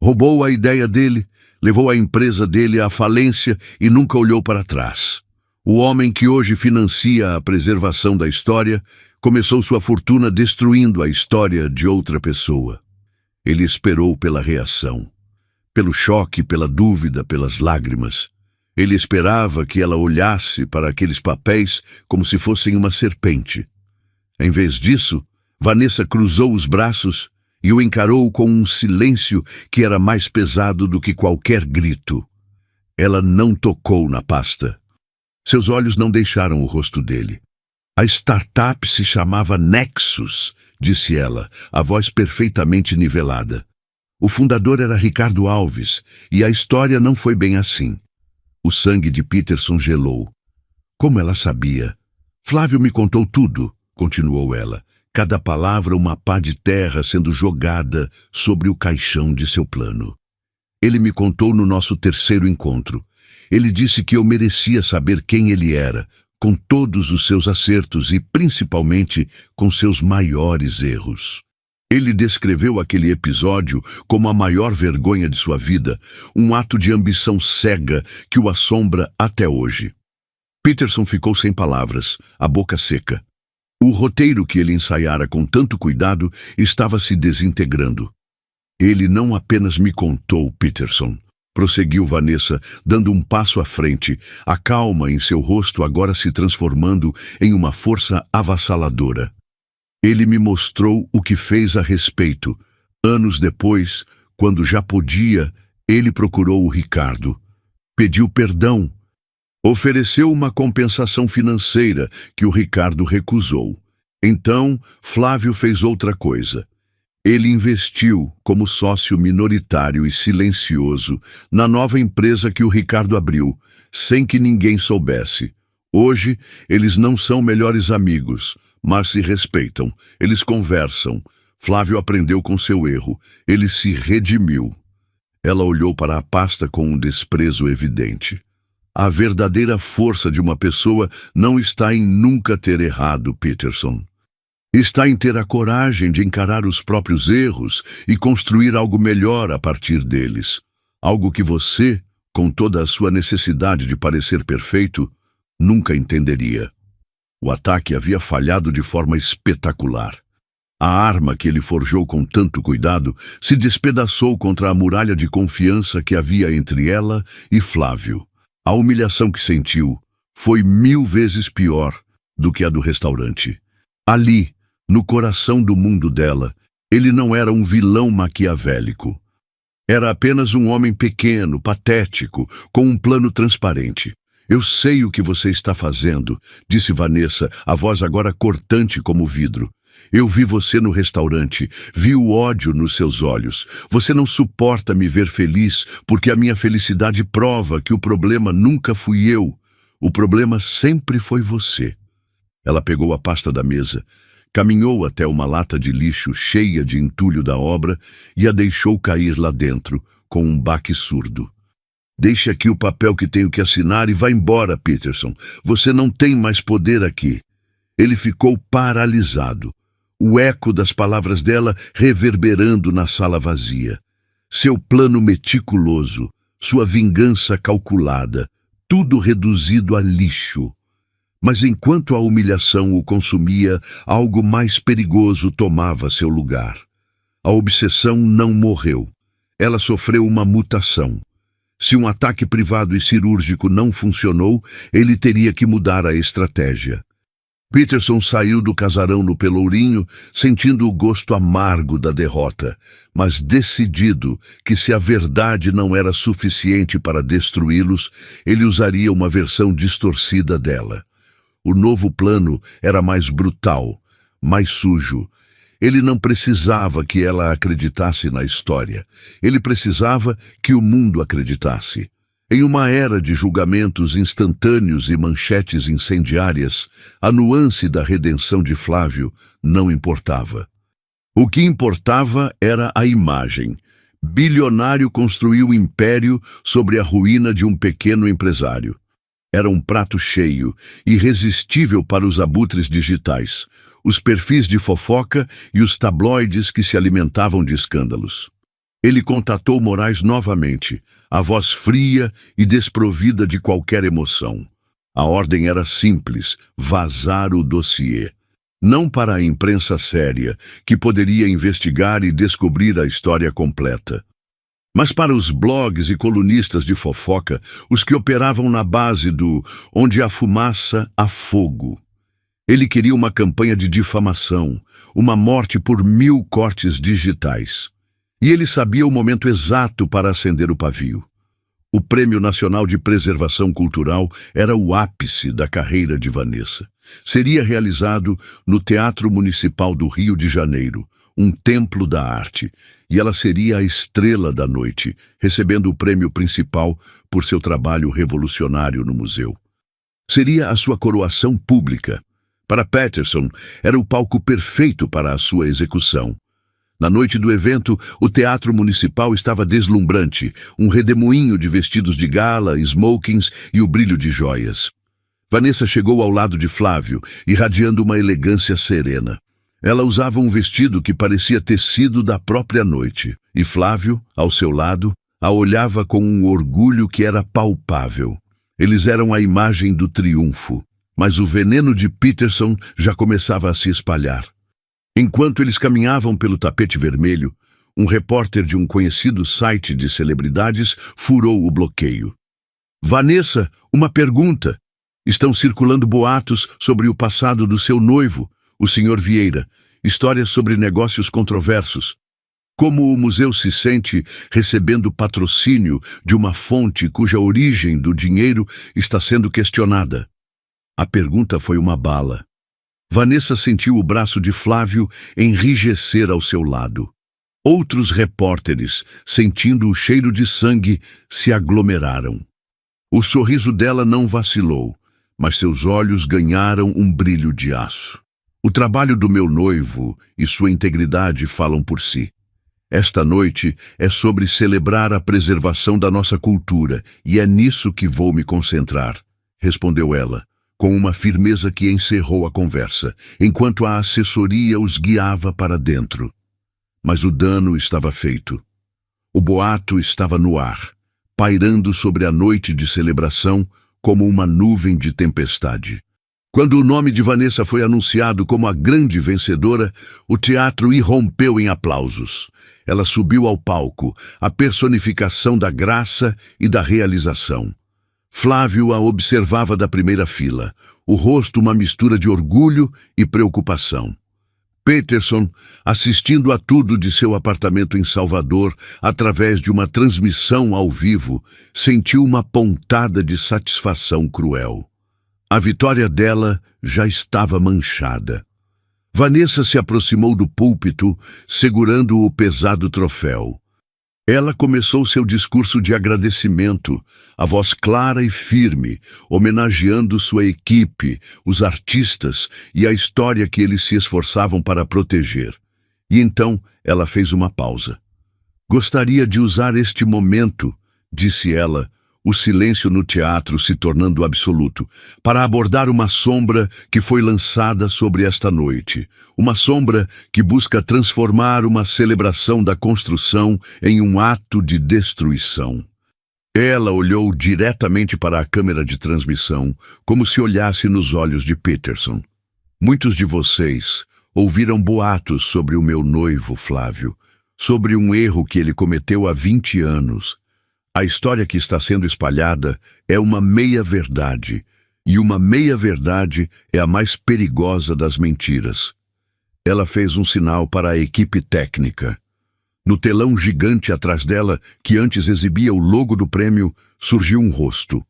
A: Roubou a ideia dele, levou a empresa dele à falência e nunca olhou para trás. O homem que hoje financia a preservação da história começou sua fortuna destruindo a história de outra pessoa. Ele esperou pela reação, pelo choque, pela dúvida, pelas lágrimas. Ele esperava que ela olhasse para aqueles papéis como se fossem uma serpente. Em vez disso, Vanessa cruzou os braços e o encarou com um silêncio que era mais pesado do que qualquer grito. Ela não tocou na pasta. Seus olhos não deixaram o rosto dele. A startup se chamava Nexus, disse ela, a voz perfeitamente nivelada. O fundador era Ricardo Alves, e a história não foi bem assim. O sangue de Peterson gelou. Como ela sabia? Flávio me contou tudo, continuou ela, cada palavra uma pá de terra sendo jogada sobre o caixão de seu plano. Ele me contou no nosso terceiro encontro. Ele disse que eu merecia saber quem ele era, com todos os seus acertos e, principalmente, com seus maiores erros. Ele descreveu aquele episódio como a maior vergonha de sua vida, um ato de ambição cega que o assombra até hoje. Peterson ficou sem palavras, a boca seca. O roteiro que ele ensaiara com tanto cuidado estava se desintegrando. Ele não apenas me contou, Peterson, prosseguiu Vanessa, dando um passo à frente, a calma em seu rosto agora se transformando em uma força avassaladora. Ele me mostrou o que fez a respeito. Anos depois, quando já podia, ele procurou o Ricardo. Pediu perdão. Ofereceu uma compensação financeira que o Ricardo recusou. Então, Flávio fez outra coisa. Ele investiu como sócio minoritário e silencioso na nova empresa que o Ricardo abriu, sem que ninguém soubesse. Hoje, eles não são melhores amigos, mas se respeitam, eles conversam. Flávio aprendeu com seu erro, ele se redimiu. Ela olhou para a pasta com um desprezo evidente. A verdadeira força de uma pessoa não está em nunca ter errado, Peterson. Está em ter a coragem de encarar os próprios erros e construir algo melhor a partir deles. Algo que você, com toda a sua necessidade de parecer perfeito, nunca entenderia. O ataque havia falhado de forma espetacular. A arma que ele forjou com tanto cuidado se despedaçou contra a muralha de confiança que havia entre ela e Flávio. A humilhação que sentiu foi 1000 vezes pior do que a do restaurante. Ali, no coração do mundo dela, ele não era um vilão maquiavélico. Era apenas um homem pequeno, patético, com um plano transparente. Eu sei o que você está fazendo, disse Vanessa, a voz agora cortante como vidro. Eu vi você no restaurante, vi o ódio nos seus olhos. Você não suporta me ver feliz, porque a minha felicidade prova que o problema nunca fui eu. O problema sempre foi você. Ela pegou a pasta da mesa, caminhou até uma lata de lixo cheia de entulho da obra e a deixou cair lá dentro, com um baque surdo. Deixe aqui o papel que tenho que assinar e vá embora, Peterson. Você não tem mais poder aqui. Ele ficou paralisado, o eco das palavras dela reverberando na sala vazia. Seu plano meticuloso, sua vingança calculada, tudo reduzido a lixo. Mas enquanto a humilhação o consumia, algo mais perigoso tomava seu lugar. A obsessão não morreu. Ela sofreu uma mutação. Se um ataque privado e cirúrgico não funcionou, ele teria que mudar a estratégia. Peterson saiu do casarão no Pelourinho, sentindo o gosto amargo da derrota, mas decidido que se a verdade não era suficiente para destruí-los, ele usaria uma versão distorcida dela. O novo plano era mais brutal, mais sujo. Ele não precisava que ela acreditasse na história. Ele precisava que o mundo acreditasse. Em uma era de julgamentos instantâneos e manchetes incendiárias, a nuance da redenção de Flávio não importava. O que importava era a imagem. Bilionário construiu império sobre a ruína de um pequeno empresário. Era um prato cheio, irresistível para os abutres digitais, os perfis de fofoca e os tabloides que se alimentavam de escândalos. Ele contatou Moraes novamente, a voz fria e desprovida de qualquer emoção. A ordem era simples: vazar o dossiê. Não para a imprensa séria, que poderia investigar e descobrir a história completa, mas para os blogs e colunistas de fofoca, os que operavam na base do onde há fumaça, há fogo. Ele queria uma campanha de difamação, uma morte por 1000 cortes digitais. E ele sabia o momento exato para acender o pavio. O Prêmio Nacional de Preservação Cultural era o ápice da carreira de Vanessa. Seria realizado no Teatro Municipal do Rio de Janeiro, um templo da arte, e ela seria a estrela da noite, recebendo o prêmio principal por seu trabalho revolucionário no museu. Seria a sua coroação pública. Para Peterson, era o palco perfeito para a sua execução. Na noite do evento, o Teatro Municipal estava deslumbrante, um redemoinho de vestidos de gala, smokings e o brilho de joias. Vanessa chegou ao lado de Flávio, irradiando uma elegância serena. Ela usava um vestido que parecia tecido da própria noite, e Flávio, ao seu lado, a olhava com um orgulho que era palpável. Eles eram a imagem do triunfo, mas o veneno de Peterson já começava a se espalhar. Enquanto eles caminhavam pelo tapete vermelho, um repórter de um conhecido site de celebridades furou o bloqueio. Vanessa, uma pergunta. Estão circulando boatos sobre o passado do seu noivo, o Sr. Vieira, histórias sobre negócios controversos. Como o museu se sente recebendo patrocínio de uma fonte cuja origem do dinheiro está sendo questionada? A pergunta foi uma bala. Vanessa sentiu o braço de Flávio enrijecer ao seu lado. Outros repórteres, sentindo o cheiro de sangue, se aglomeraram. O sorriso dela não vacilou, mas seus olhos ganharam um brilho de aço. O trabalho do meu noivo e sua integridade falam por si. Esta noite é sobre celebrar a preservação da nossa cultura, e é nisso que vou me concentrar, respondeu ela, com uma firmeza que encerrou a conversa, enquanto a assessoria os guiava para dentro. Mas o dano estava feito. O boato estava no ar, pairando sobre a noite de celebração como uma nuvem de tempestade. Quando o nome de Vanessa foi anunciado como a grande vencedora, o teatro irrompeu em aplausos. Ela subiu ao palco, a personificação da graça e da realização. Flávio a observava da primeira fila, o rosto uma mistura de orgulho e preocupação. Peterson, assistindo a tudo de seu apartamento em Salvador, através de uma transmissão ao vivo, sentiu uma pontada de satisfação cruel. A vitória dela já estava manchada. Vanessa se aproximou do púlpito, segurando o pesado troféu. Ela começou seu discurso de agradecimento, a voz clara e firme, homenageando sua equipe, os artistas e a história que eles se esforçavam para proteger. E então ela fez uma pausa. Gostaria de usar este momento, disse ela, o silêncio no teatro se tornando absoluto, para abordar uma sombra que foi lançada sobre esta noite. Uma sombra que busca transformar uma celebração da construção em um ato de destruição. Ela olhou diretamente para a câmera de transmissão, como se olhasse nos olhos de Peterson. Muitos de vocês ouviram boatos sobre o meu noivo, Flávio, sobre um erro que ele cometeu há 20 anos. A história que está sendo espalhada é uma meia-verdade, e uma meia-verdade é a mais perigosa das mentiras. Ela fez um sinal para a equipe técnica. No telão gigante atrás dela, que antes exibia o logo do prêmio, surgiu um rosto.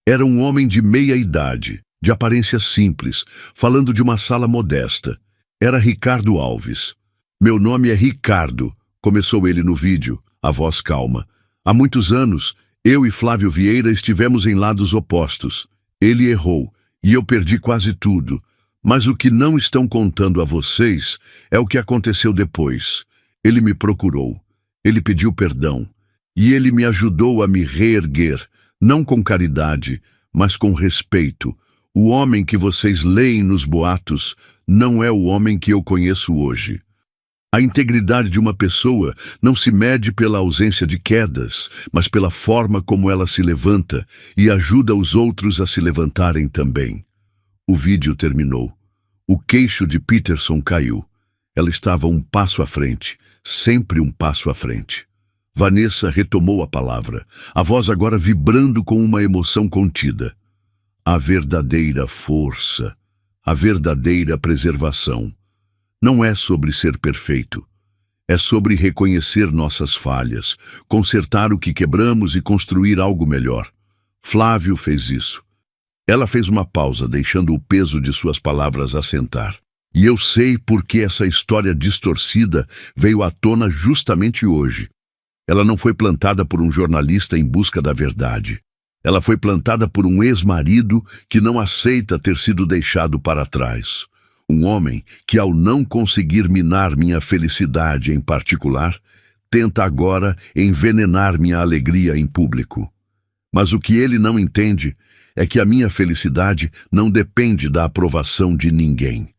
A: Era um homem de meia idade, de aparência simples, falando de uma sala modesta. Era Ricardo Alves. Meu nome é Ricardo, começou ele no vídeo, a voz calma. Há muitos anos, eu e Flávio Vieira estivemos em lados opostos. Ele errou, e eu perdi quase tudo. Mas o que não estão contando a vocês é o que aconteceu depois. Ele me procurou, ele pediu perdão, e ele me ajudou a me reerguer, não com caridade, mas com respeito. O homem que vocês leem nos boatos não é o homem que eu conheço hoje. A integridade de uma pessoa não se mede pela ausência de quedas, mas pela forma como ela se levanta e ajuda os outros a se levantarem também. O vídeo terminou. O queixo de Peterson caiu. Ela estava um passo à frente, sempre um passo à frente. Vanessa retomou a palavra, a voz agora vibrando com uma emoção contida. A verdadeira força, a verdadeira preservação, não é sobre ser perfeito. É sobre reconhecer nossas falhas, consertar o que quebramos e construir algo melhor. Flávio fez isso. Ela fez uma pausa, deixando o peso de suas palavras assentar. E eu sei por que essa história distorcida veio à tona justamente hoje. Ela não foi plantada por um jornalista em busca da verdade. Ela foi plantada por um ex-marido que não aceita ter sido deixado para trás. Um homem que, ao não conseguir minar minha felicidade em particular, tenta agora envenenar minha alegria em público. Mas o que ele não entende é que a minha felicidade não depende da aprovação de ninguém.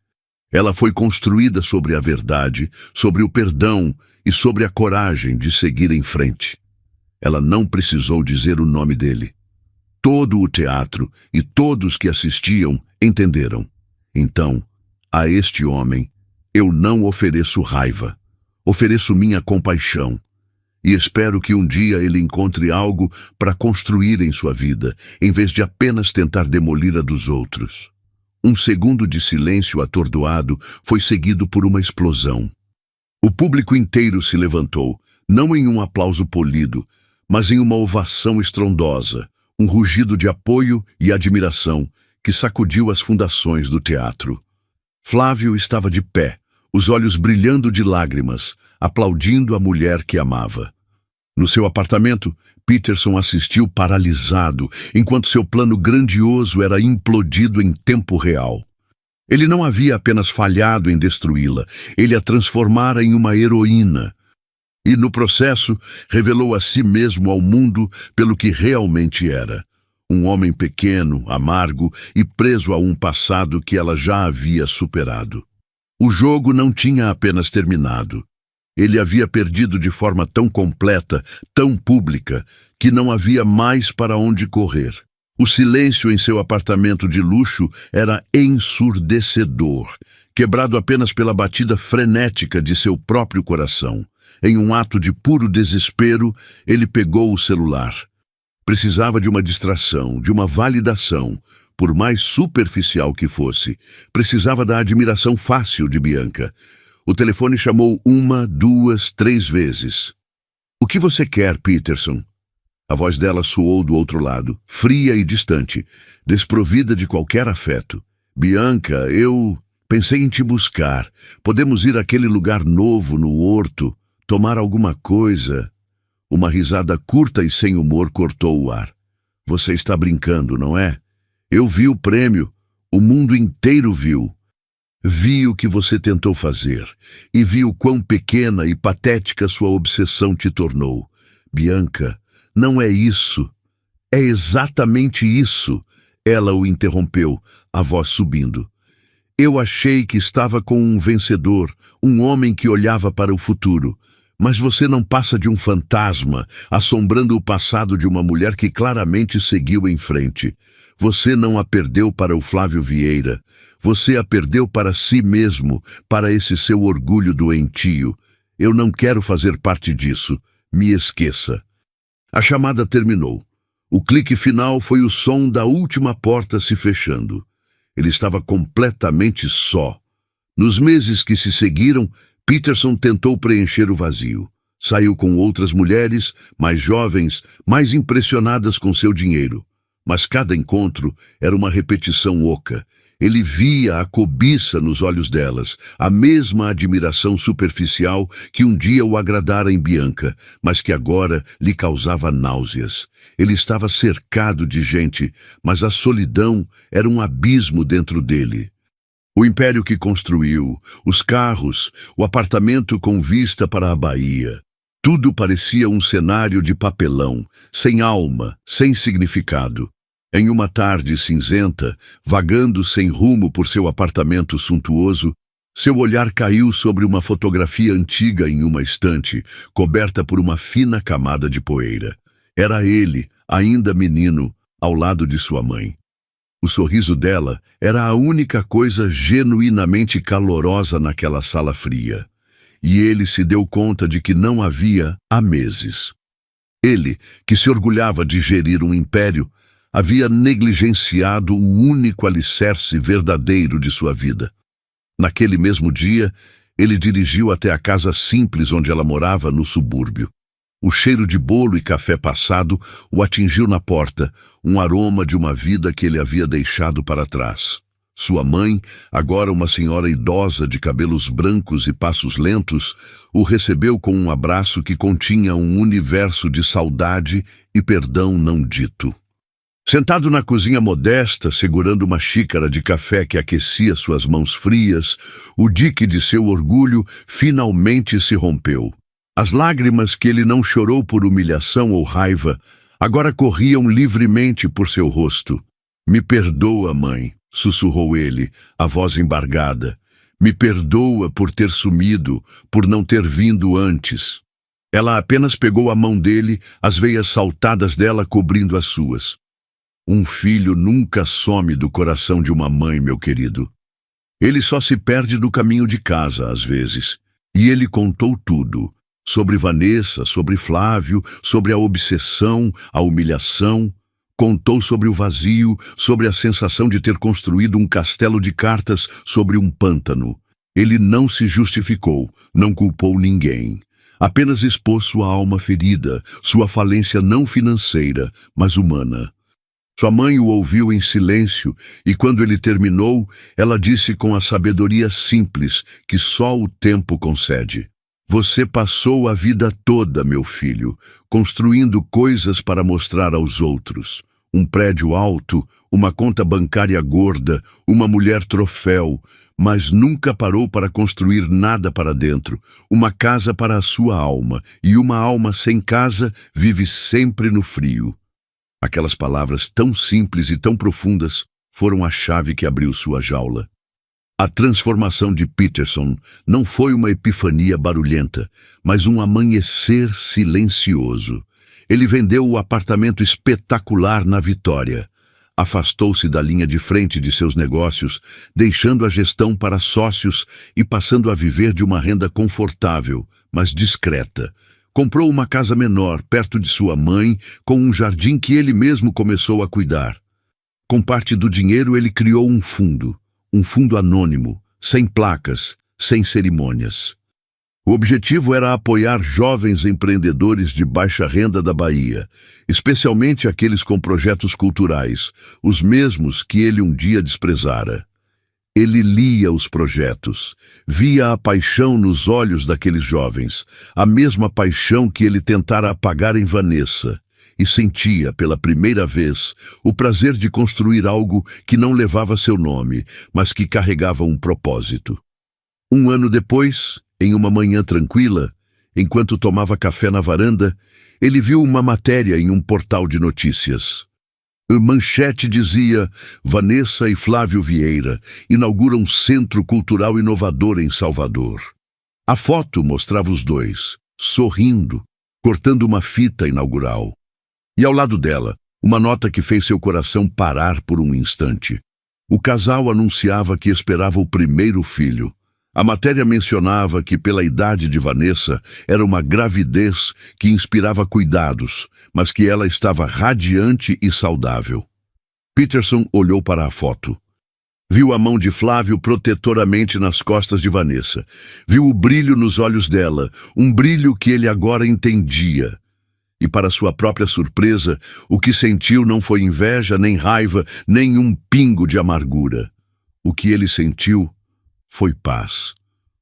A: Ela foi construída sobre a verdade, sobre o perdão e sobre a coragem de seguir em frente. Ela não precisou dizer o nome dele. Todo o teatro e todos que assistiam entenderam. Então, a este homem, eu não ofereço raiva, ofereço minha compaixão. E espero que um dia ele encontre algo para construir em sua vida, em vez de apenas tentar demolir a dos outros. Um segundo de silêncio atordoado foi seguido por uma explosão. O público inteiro se levantou, não em um aplauso polido, mas em uma ovação estrondosa, um rugido de apoio e admiração que sacudiu as fundações do teatro. Flávio estava de pé, os olhos brilhando de lágrimas, aplaudindo a mulher que amava. No seu apartamento, Peterson assistiu paralisado, enquanto seu plano grandioso era implodido em tempo real. Ele não havia apenas falhado em destruí-la, ele a transformara em uma heroína. E, no processo, revelou a si mesmo ao mundo pelo que realmente era. Um homem pequeno, amargo e preso a um passado que ela já havia superado. O jogo não tinha apenas terminado. Ele havia perdido de forma tão completa, tão pública, que não havia mais para onde correr. O silêncio em seu apartamento de luxo era ensurdecedor, quebrado apenas pela batida frenética de seu próprio coração. Em um ato de puro desespero, ele pegou o celular. Precisava de uma distração, de uma validação, por mais superficial que fosse. Precisava da admiração fácil de Bianca. O telefone chamou 1, 2, 3 vezes. "O que você quer, Peterson?" A voz dela soou do outro lado, fria e distante, desprovida de qualquer afeto. "Bianca, eu pensei em te buscar. Podemos ir àquele lugar novo no horto, tomar alguma coisa." Uma risada curta e sem humor cortou o ar. "Você está brincando, não é? Eu vi o prêmio. O mundo inteiro viu. Vi o que você tentou fazer, e vi o quão pequena e patética sua obsessão te tornou. Bianca, não é isso. É exatamente isso." Ela o interrompeu, a voz subindo. "Eu achei que estava com um vencedor, um homem que olhava para o futuro. Mas você não passa de um fantasma, assombrando o passado de uma mulher que claramente seguiu em frente. Você não a perdeu para o Flávio Vieira. Você a perdeu para si mesmo, para esse seu orgulho doentio. Eu não quero fazer parte disso. Me esqueça." A chamada terminou. O clique final foi o som da última porta se fechando. Ele estava completamente só. Nos meses que se seguiram, Peterson tentou preencher o vazio. Saiu com outras mulheres, mais jovens, mais impressionadas com seu dinheiro. Mas cada encontro era uma repetição oca. Ele via a cobiça nos olhos delas, a mesma admiração superficial que um dia o agradara em Bianca, mas que agora lhe causava náuseas. Ele estava cercado de gente, mas a solidão era um abismo dentro dele. O império que construiu, os carros, o apartamento com vista para a Bahia. Tudo parecia um cenário de papelão, sem alma, sem significado. Em uma tarde cinzenta, vagando sem rumo por seu apartamento suntuoso, seu olhar caiu sobre uma fotografia antiga em uma estante, coberta por uma fina camada de poeira. Era ele, ainda menino, ao lado de sua mãe. O sorriso dela era a única coisa genuinamente calorosa naquela sala fria. E ele se deu conta de que não havia há meses. Ele, que se orgulhava de gerir um império, havia negligenciado o único alicerce verdadeiro de sua vida. Naquele mesmo dia, ele dirigiu até a casa simples onde ela morava no subúrbio. O cheiro de bolo e café passado o atingiu na porta, um aroma de uma vida que ele havia deixado para trás. Sua mãe, agora uma senhora idosa de cabelos brancos e passos lentos, o recebeu com um abraço que continha um universo de saudade e perdão não dito. Sentado na cozinha modesta, segurando uma xícara de café que aquecia suas mãos frias, o dique de seu orgulho finalmente se rompeu. As lágrimas que ele não chorou por humilhação ou raiva, agora corriam livremente por seu rosto. "Me perdoa, mãe", sussurrou ele, a voz embargada. "Me perdoa por ter sumido, por não ter vindo antes." Ela apenas pegou a mão dele, as veias saltadas dela cobrindo as suas. Um filho nunca some do coração de uma mãe, meu querido. Ele só se perde do caminho de casa, às vezes. E ele contou tudo. Sobre Vanessa, sobre Flávio, sobre a obsessão, a humilhação. Contou sobre o vazio, sobre a sensação de ter construído um castelo de cartas sobre um pântano. Ele não se justificou, não culpou ninguém. Apenas expôs sua alma ferida, sua falência não financeira, mas humana. Sua mãe o ouviu em silêncio, e quando ele terminou, ela disse com a sabedoria simples que só o tempo concede: "Você passou a vida toda, meu filho, construindo coisas para mostrar aos outros. Um prédio alto, uma conta bancária gorda, uma mulher troféu, mas nunca parou para construir nada para dentro, uma casa para a sua alma, e uma alma sem casa vive sempre no frio." Aquelas palavras tão simples e tão profundas foram a chave que abriu sua jaula. A transformação de Peterson não foi uma epifania barulhenta, mas um amanhecer silencioso. Ele vendeu o apartamento espetacular na Vitória. Afastou-se da linha de frente de seus negócios, deixando a gestão para sócios e passando a viver de uma renda confortável, mas discreta. Comprou uma casa menor, perto de sua mãe, com um jardim que ele mesmo começou a cuidar. Com parte do dinheiro, ele criou um fundo anônimo, sem placas, sem cerimônias. O objetivo era apoiar jovens empreendedores de baixa renda da Bahia, especialmente aqueles com projetos culturais, os mesmos que ele um dia desprezara. Ele lia os projetos, via a paixão nos olhos daqueles jovens, a mesma paixão que ele tentara apagar em Vanessa, e sentia, pela primeira vez, o prazer de construir algo que não levava seu nome, mas que carregava um propósito. Um ano depois, em uma manhã tranquila, enquanto tomava café na varanda, ele viu uma matéria em um portal de notícias. A manchete dizia: "Vanessa e Flávio Vieira inauguram um centro cultural inovador em Salvador." A foto mostrava os dois, sorrindo, cortando uma fita inaugural. E ao lado dela, uma nota que fez seu coração parar por um instante. O casal anunciava que esperava o primeiro filho. A matéria mencionava que, pela idade de Vanessa, era uma gravidez que inspirava cuidados, mas que ela estava radiante e saudável. Peterson olhou para a foto. Viu a mão de Flávio protetoramente nas costas de Vanessa. Viu o brilho nos olhos dela, um brilho que ele agora entendia. E, para sua própria surpresa, o que sentiu não foi inveja, nem raiva, nem um pingo de amargura. O que ele sentiu foi paz.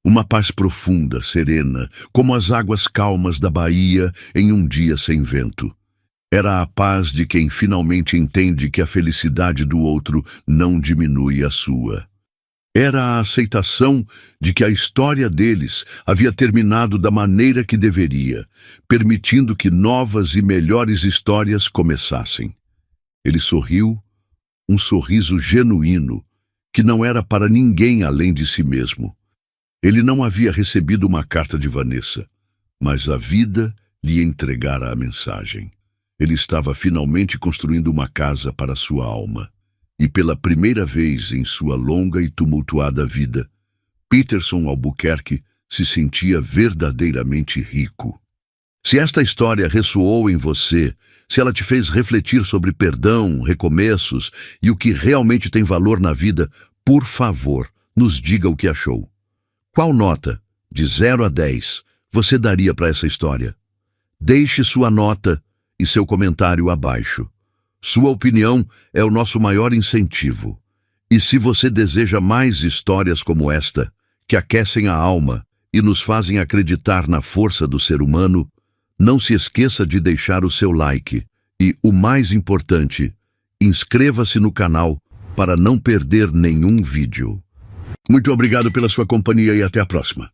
A: Uma paz profunda, serena, como as águas calmas da Bahia em um dia sem vento. Era a paz de quem finalmente entende que a felicidade do outro não diminui a sua. Era a aceitação de que a história deles havia terminado da maneira que deveria, permitindo que novas e melhores histórias começassem. Ele sorriu, um sorriso genuíno, que não era para ninguém além de si mesmo. Ele não havia recebido uma carta de Vanessa, mas a vida lhe entregara a mensagem. Ele estava finalmente construindo uma casa para sua alma. E pela primeira vez em sua longa e tumultuada vida, Peterson Albuquerque se sentia verdadeiramente rico. Se esta história ressoou em você, se ela te fez refletir sobre perdão, recomeços e o que realmente tem valor na vida, por favor, nos diga o que achou. Qual nota, de 0 a 10, você daria para essa história? Deixe sua nota e seu comentário abaixo. Sua opinião é o nosso maior incentivo. E se você deseja mais histórias como esta, que aquecem a alma e nos fazem acreditar na força do ser humano, não se esqueça de deixar o seu like e, o mais importante, inscreva-se no canal para não perder nenhum vídeo. Muito obrigado pela sua companhia e até a próxima.